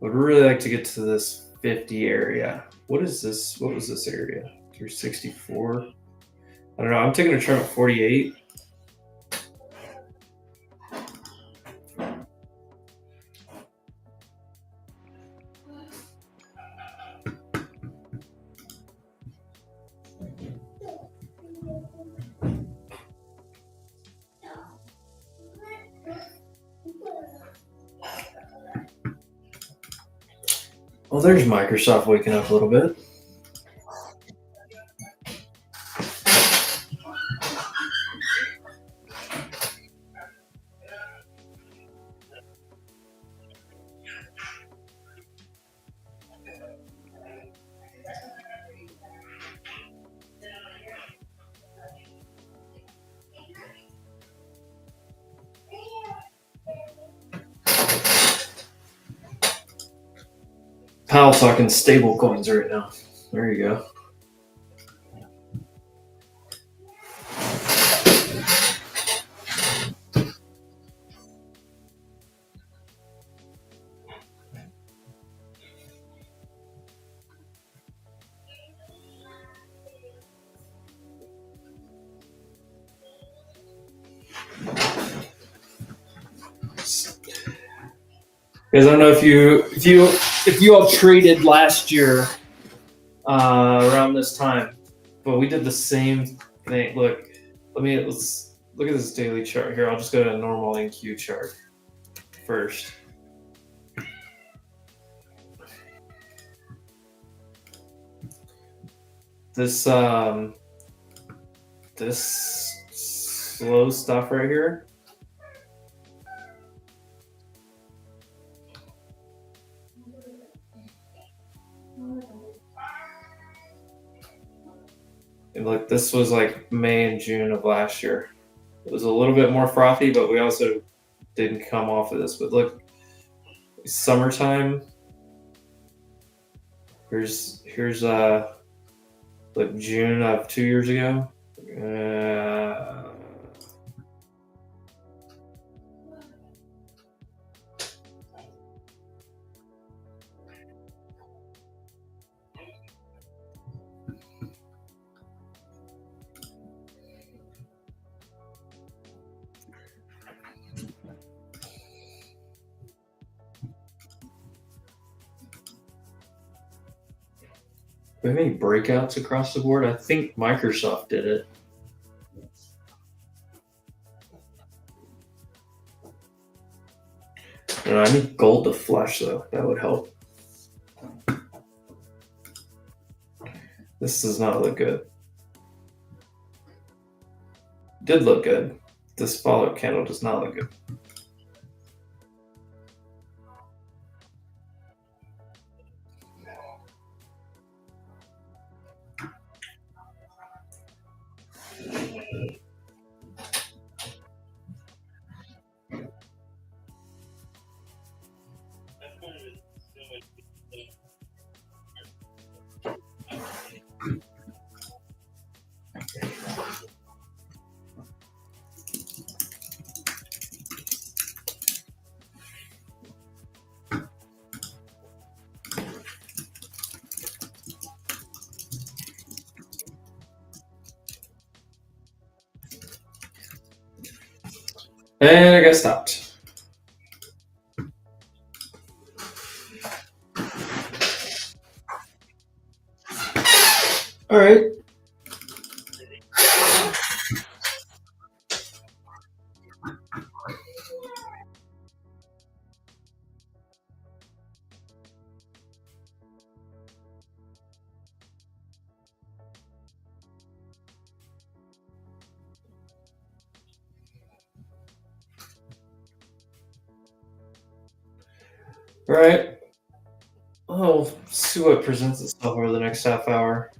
Would really like to get to this 50 area. What is this? What was this area? 364. I don't know. I'm taking a turn at 48. Well, there's Microsoft waking up a little bit. Powell talking stable coins right now. There you go. Because I don't know if you all traded last year around this time, but we did the same thing. Let's look at this daily chart here. I'll just go to a normal NQ chart first. This this slow stuff right here. And look, this was like May and June of last year. It was a little bit more frothy, but we also didn't come off of this. But look, summertime. Here's like June of 2 years ago. Do we have any breakouts across the board? I think Microsoft did it. I need gold to flush though. That would help. This does not look good. Did look good. This follow-up candle does not look good. And I got stopped. All right. All right. Oh, see what presents itself over the next half hour.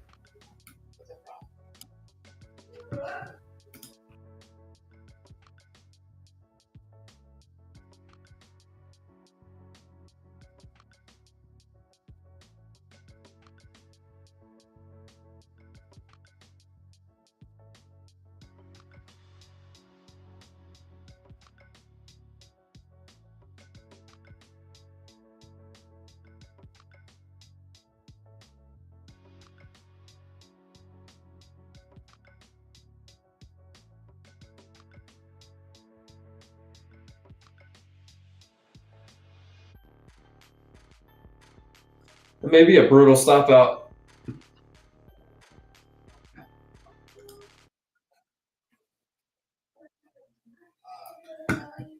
Maybe a brutal stop out.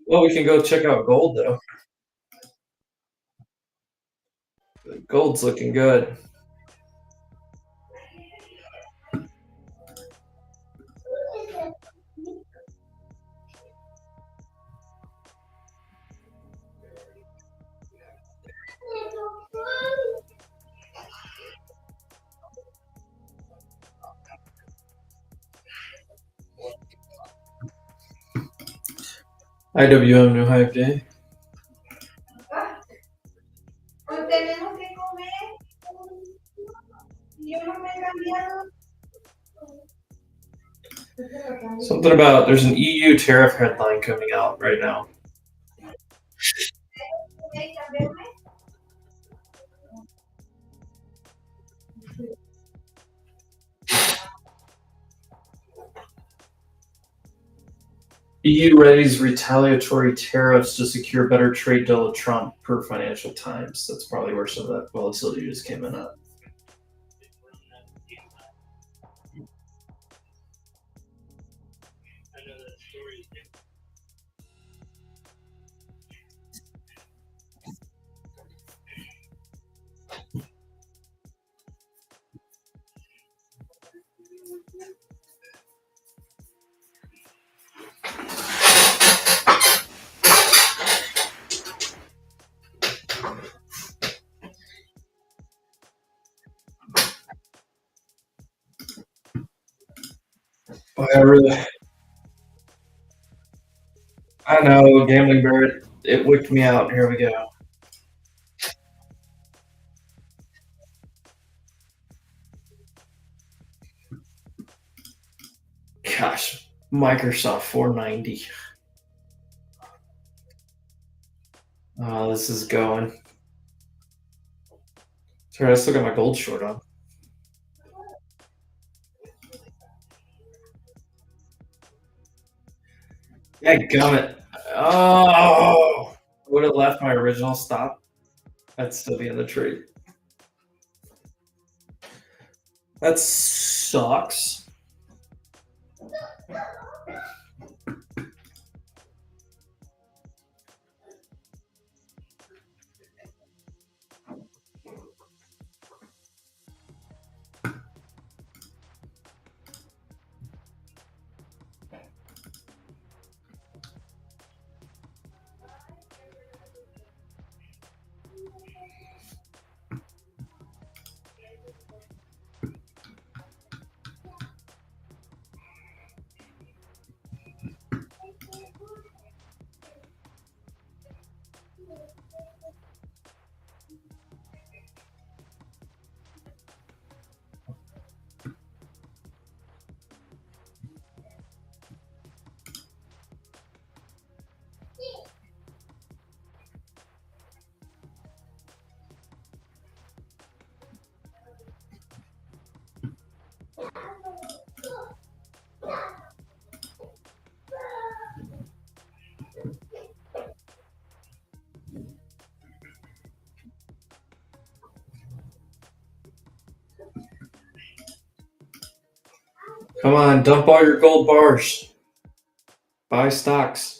Well, we can go check out gold though. Gold's looking good. IWM new hype day. Something about there's an EU tariff headline coming out right now. EU readies retaliatory tariffs to secure better trade deal with Trump, per Financial Times. That's probably where some of that volatility just came in at. I know, gambling bird. It whipped me out. Here we go. Gosh, Microsoft 490. Oh, this is going. Sorry, I still got my gold short on. Yeah, gummit. Oh, would have left my original stop. That'd still be in the trade. That sucks. Come on, dump all your gold bars. Buy stocks.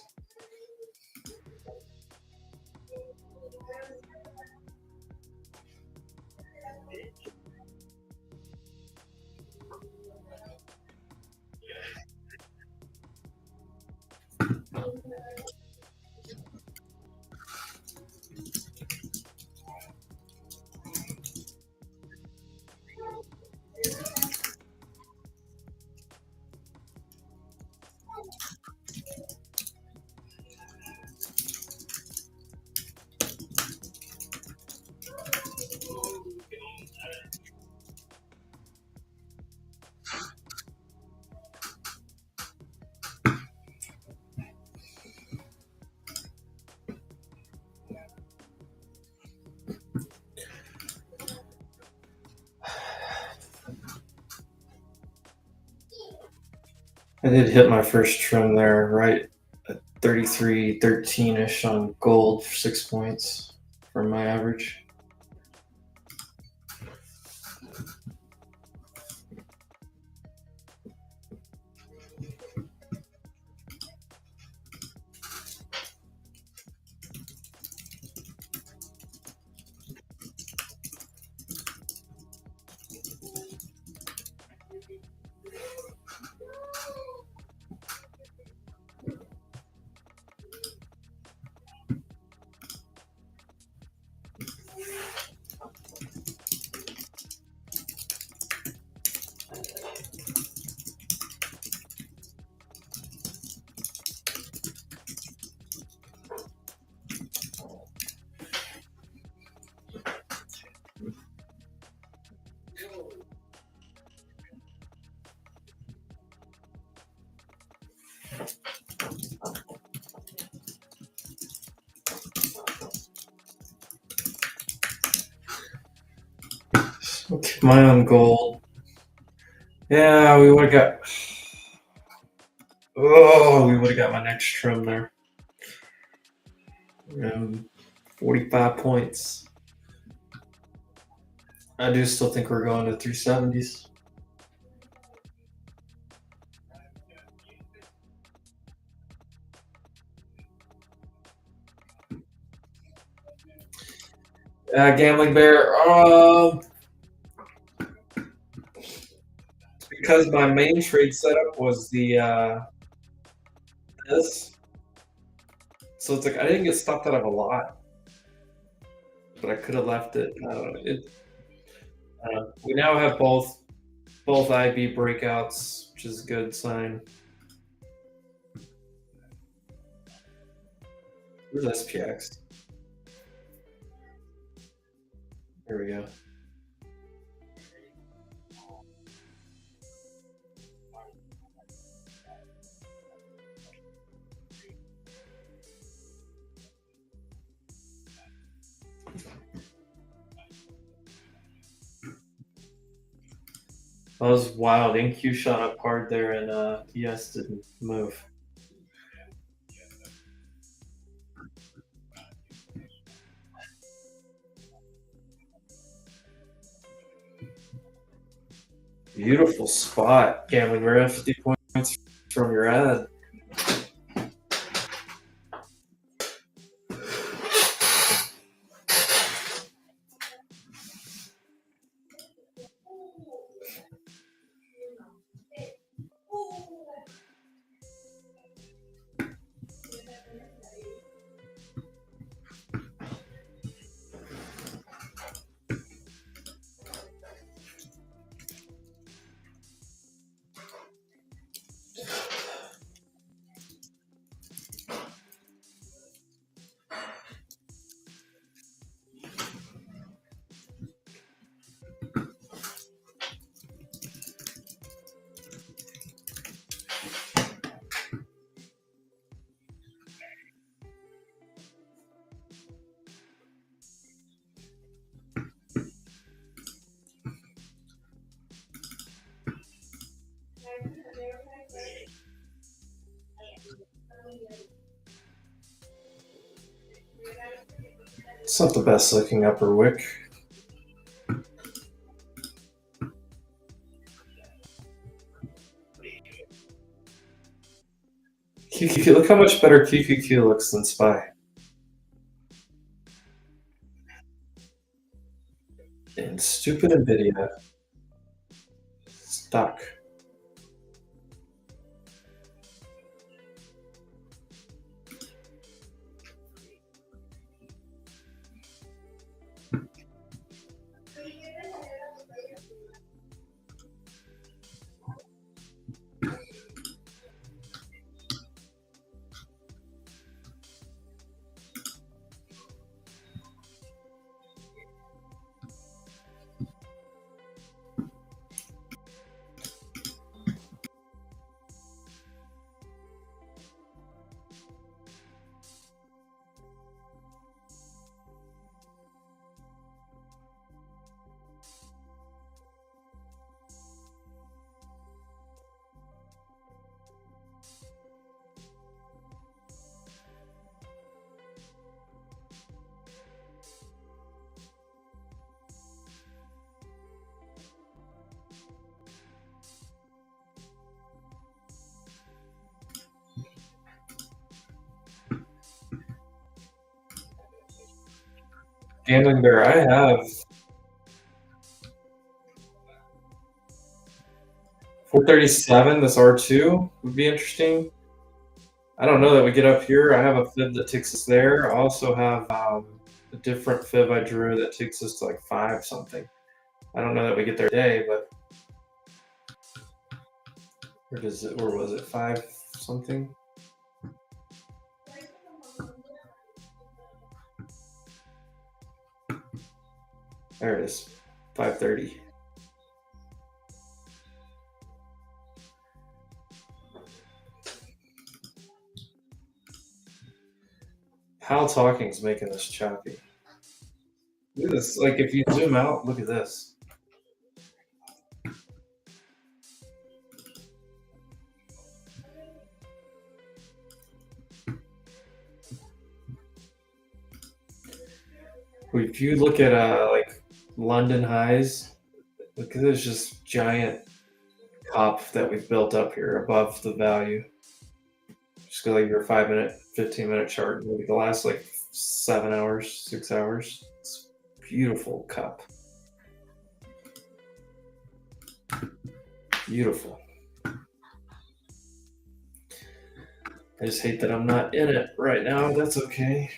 I did hit my first trim there, right at 33.13-ish on gold for 6 points from my average. I'll keep my own gold. Yeah, we would have got. Oh, we would have got my next trim there. 45 points. I do still think we're going to 370s. Gambling Bear. Because my main trade setup was the this, so it's like I didn't get stopped out of a lot, but I could have left it. I don't know. We now have both IB breakouts, which is a good sign. Where's SPX? There we go. That was wild. NQ shot up hard there, and ES didn't move. Beautiful spot. Gambling Bear, 50 points from your ad. It's not the best looking upper wick. QQQ, look how much better QQQ looks than SPY. And stupid NVIDIA. Stuck. Gambling Bear, I have 437. This R2 would be interesting. I don't know that we get up here. I have a fib that takes us there. I also have a different fib I drew that takes us to like 5 something. I don't know that we get there today, but where was it 5 something? There it is, 530. How Talking's making this choppy. Look at this. Like if you zoom out, look at this. If you look at like London highs, look at this just giant cup that we've built up here above the value. Just go like your 5 minute, 15-minute chart. Look at the last like 7 hours, 6 hours. It's a beautiful cup. Beautiful. I just hate that I'm not in it right now. That's okay.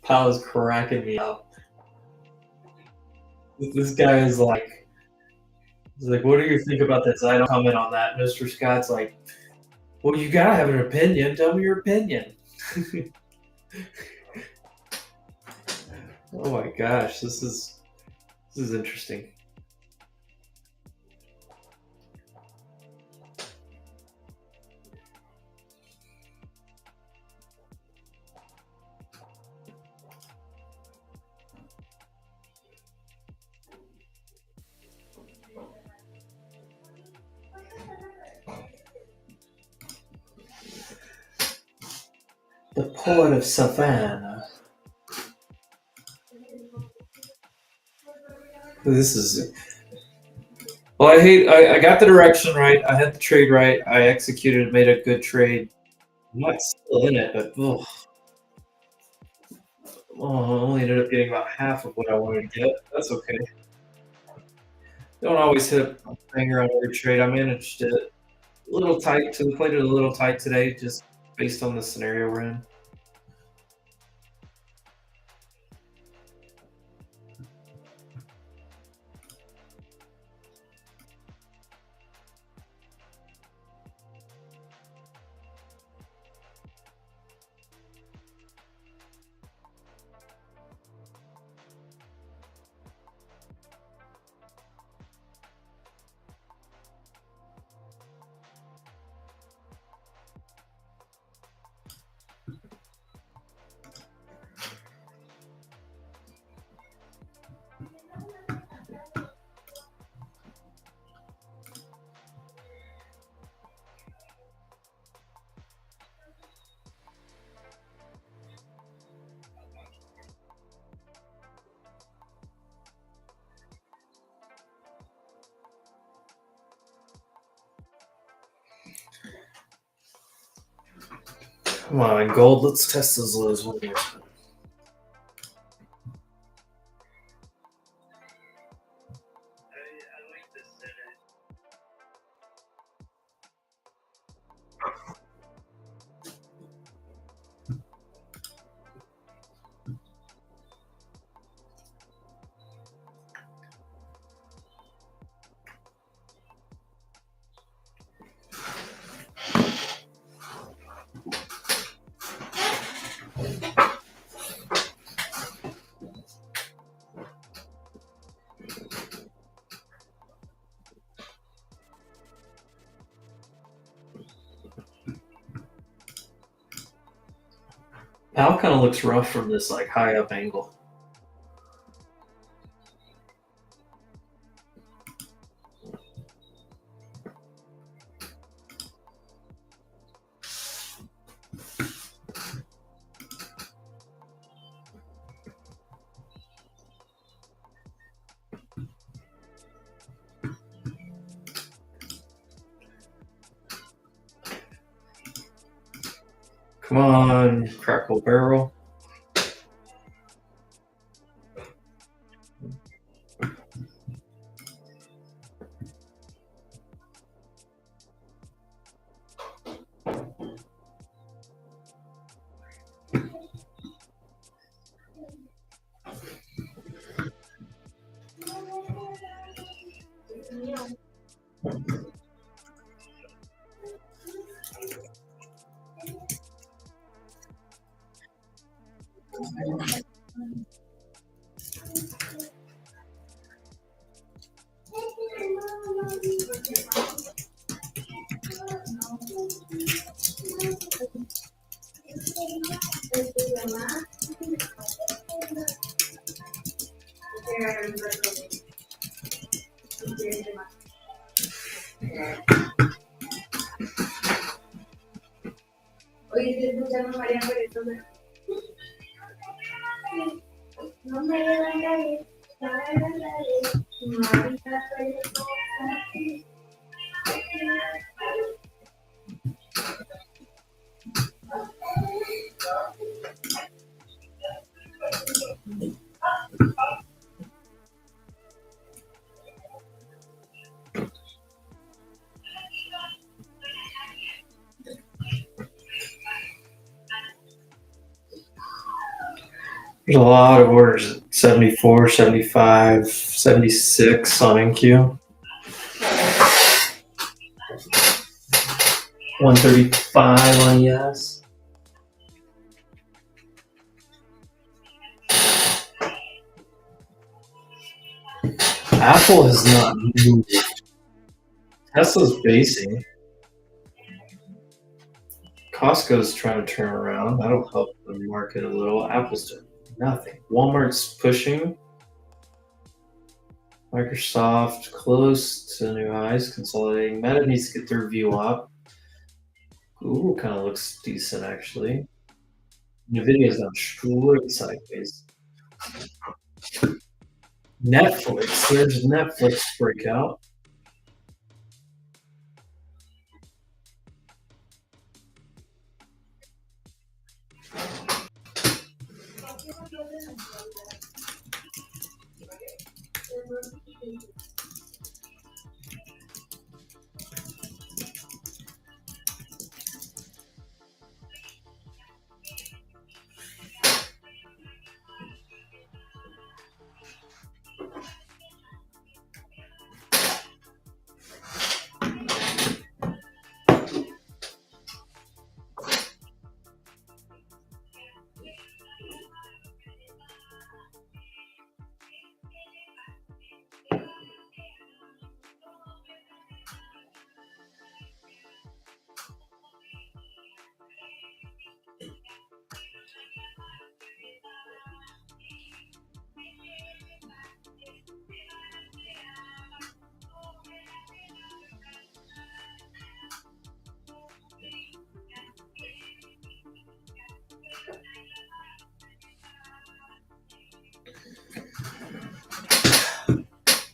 Pal is cracking me up. This guy is like, he's like, what do you think about this? I don't comment on that. Mr. Scott's like, well, you gotta have an opinion. Tell me your opinion. Oh my gosh, this is interesting. The poet of Savannah. This is. Well, I got the direction right. I had the trade right. I executed, made a good trade. I'm not still in it, but oh, I only ended up getting about half of what I wanted to get. That's okay. Don't always hit a banger on every trade. I managed it a little tight. Played it a little tight today, just based on the scenario we're in. Come on, gold. Let's test those lows one more time. Pal kind of looks rough from this like high up angle. Come on, Crackle Barrel. Oye, estoy escuchando María por eso, pero no me levantaré, no me levantaré, mamita, soy de There's a lot of orders. 74, 75, 76 on NQ. 135 on ES. Apple has not moved. Tesla's basing. Costco's trying to turn around. That'll help the market a little. Apple's doing nothing. Walmart's pushing. Microsoft close to new highs, consolidating. Meta needs to get their view up. Google kind of looks decent actually. Nvidia's on straight sideways. Netflix, there's Netflix breakout.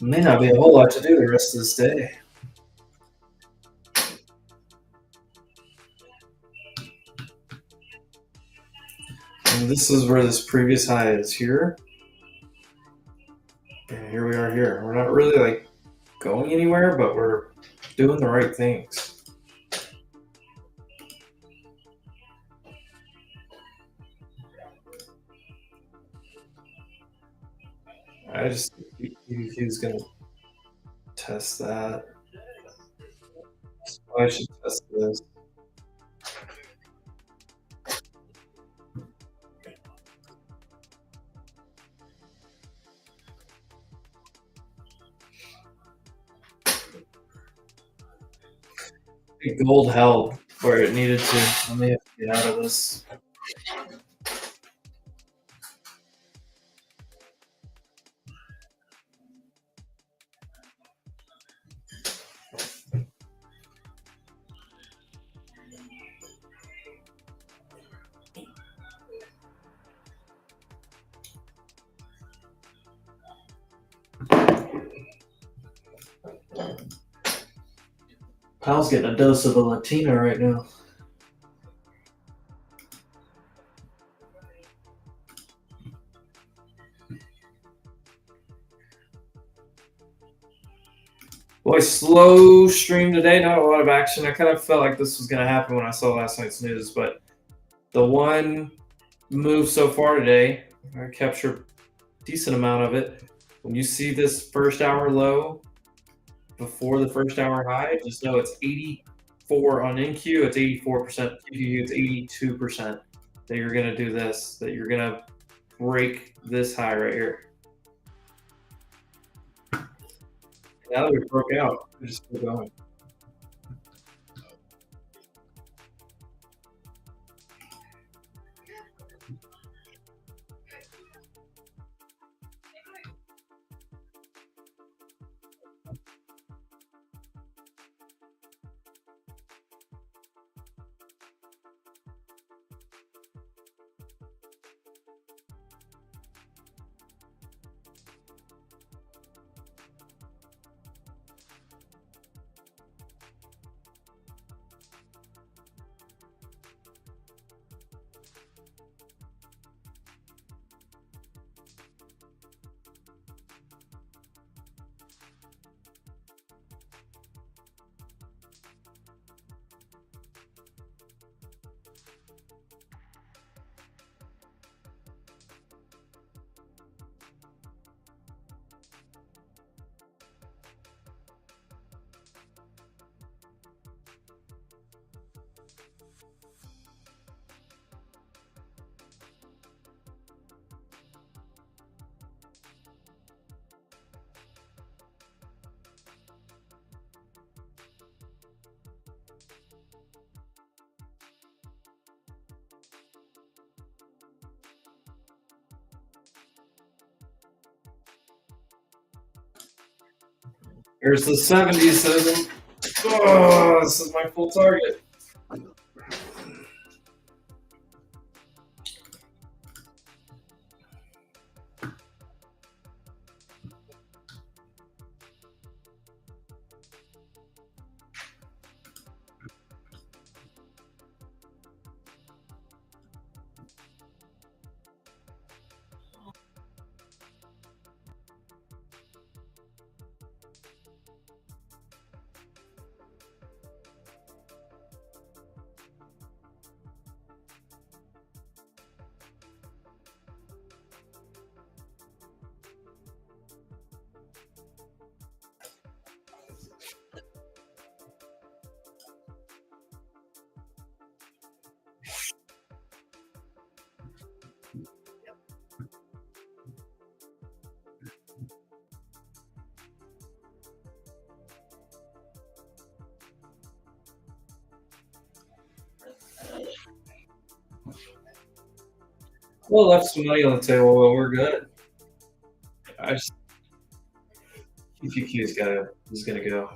May not be a whole lot to do the rest of this day. And this is where this previous high is here. And here we are here. We're not really like going anywhere, but we're doing the right things. I just think EVQ is going to test that. So I should test this. Gold held where it needed to. I may have to get out of this. Pal's getting a dose of the Latina right now. Well, a slow stream today, not a lot of action. I kind of felt like this was going to happen when I saw last night's news, but the one move so far today, I captured a decent amount of it. When you see this first hour low before the first hour high, just know it's 84 on NQ, it's 84%, QQ, it's 82% that you're going to do this, that you're going to break this high right here. Now that we broke out, we're just still going. Here's the 77. Oh, this is my full target. Well, left some money on the table, but we're good. I just QQQ is gonna go.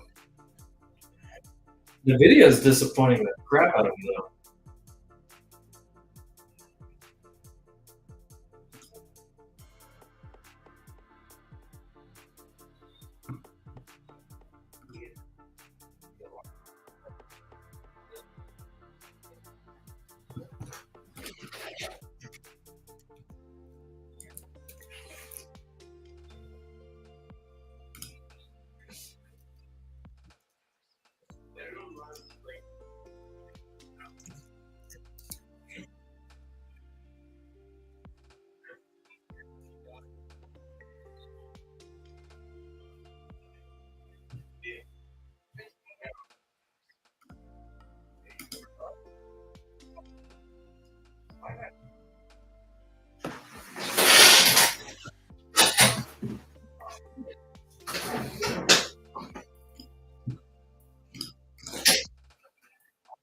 The video is disappointing the crap out of me though.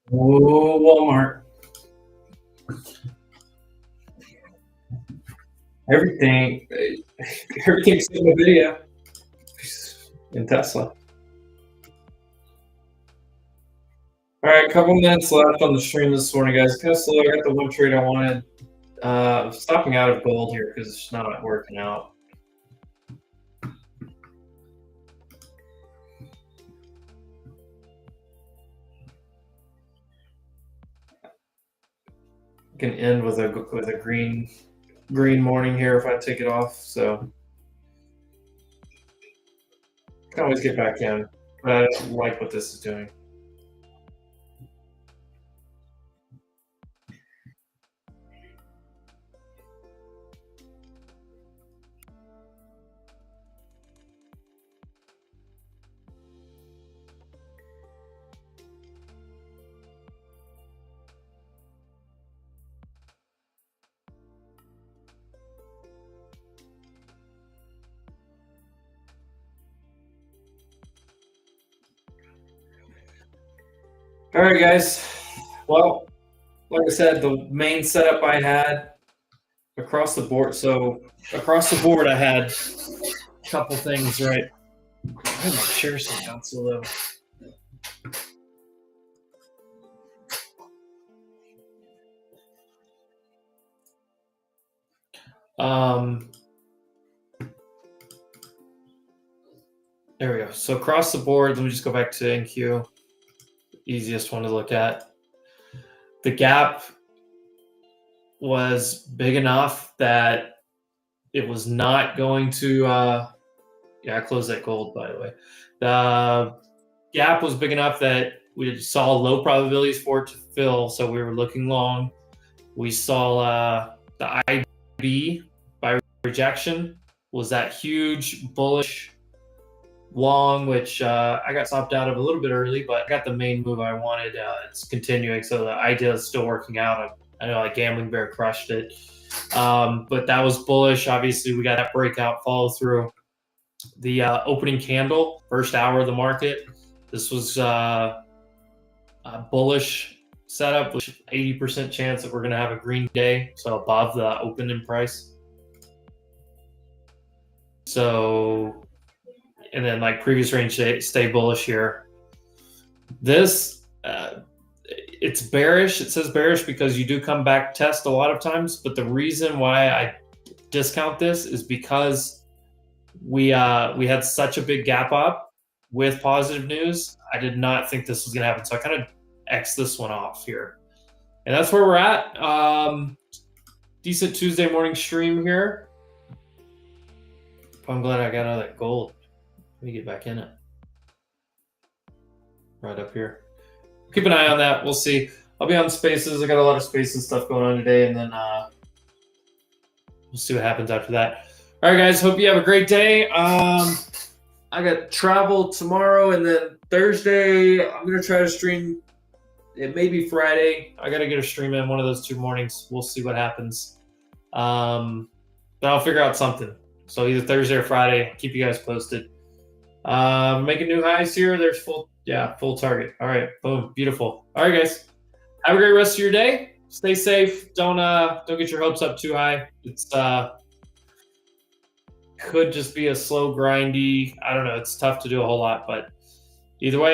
Whoa, Walmart. Everything's in the video. In Tesla. All right, a couple minutes left on the stream this morning, guys. Kind of slow. I got the one trade I wanted. Stopping out of gold here because it's not working out. Can end with a green morning here if I take it off. So can always get back in. But I don't like what this is doing. All right, guys. Well, like I said, the main setup I had across the board. So across the board, I had a couple things, right? Why my chair so down so low? There we go. So across the board, let me just go back to NQ. Easiest one to look at. The gap was big enough that it was not going to. Yeah, I closed that gold, by the way. The gap was big enough that we saw low probabilities for it to fill, so we were looking long. We saw the IB by rejection was that huge bullish long, which I got stopped out of a little bit early, but I got the main move I wanted. It's continuing, so the idea is still working out. I know like Gambling Bear crushed it, but that was bullish. Obviously, we got that breakout follow through. The opening candle, first hour of the market, this was a bullish setup with 80% chance that we're going to have a green day, so above the open in price. So, and then like previous range, stay bullish here. This, it's bearish. It says bearish because you do come back test a lot of times, but the reason why I discount this is because we had such a big gap up with positive news. I did not think this was going to happen, so I kind of X this one off here. And that's where we're at. Decent Tuesday morning stream here. I'm glad I got all that gold. Let me get back in it. Right up here. Keep an eye on that. We'll see. I'll be on spaces. I got a lot of spaces stuff going on today, and then we'll see what happens after that. All right, guys. Hope you have a great day. I got travel tomorrow, and then Thursday I'm gonna try to stream. It may be Friday. I got to get a stream in one of those 2 mornings. We'll see what happens. But I'll figure out something. So either Thursday or Friday. Keep you guys posted. Making new highs here. There's full target. All right, boom, beautiful. All right, guys. Have a great rest of your day. Stay safe. Don't get your hopes up too high. It's could just be a slow, grindy. I don't know. It's tough to do a whole lot, but either way.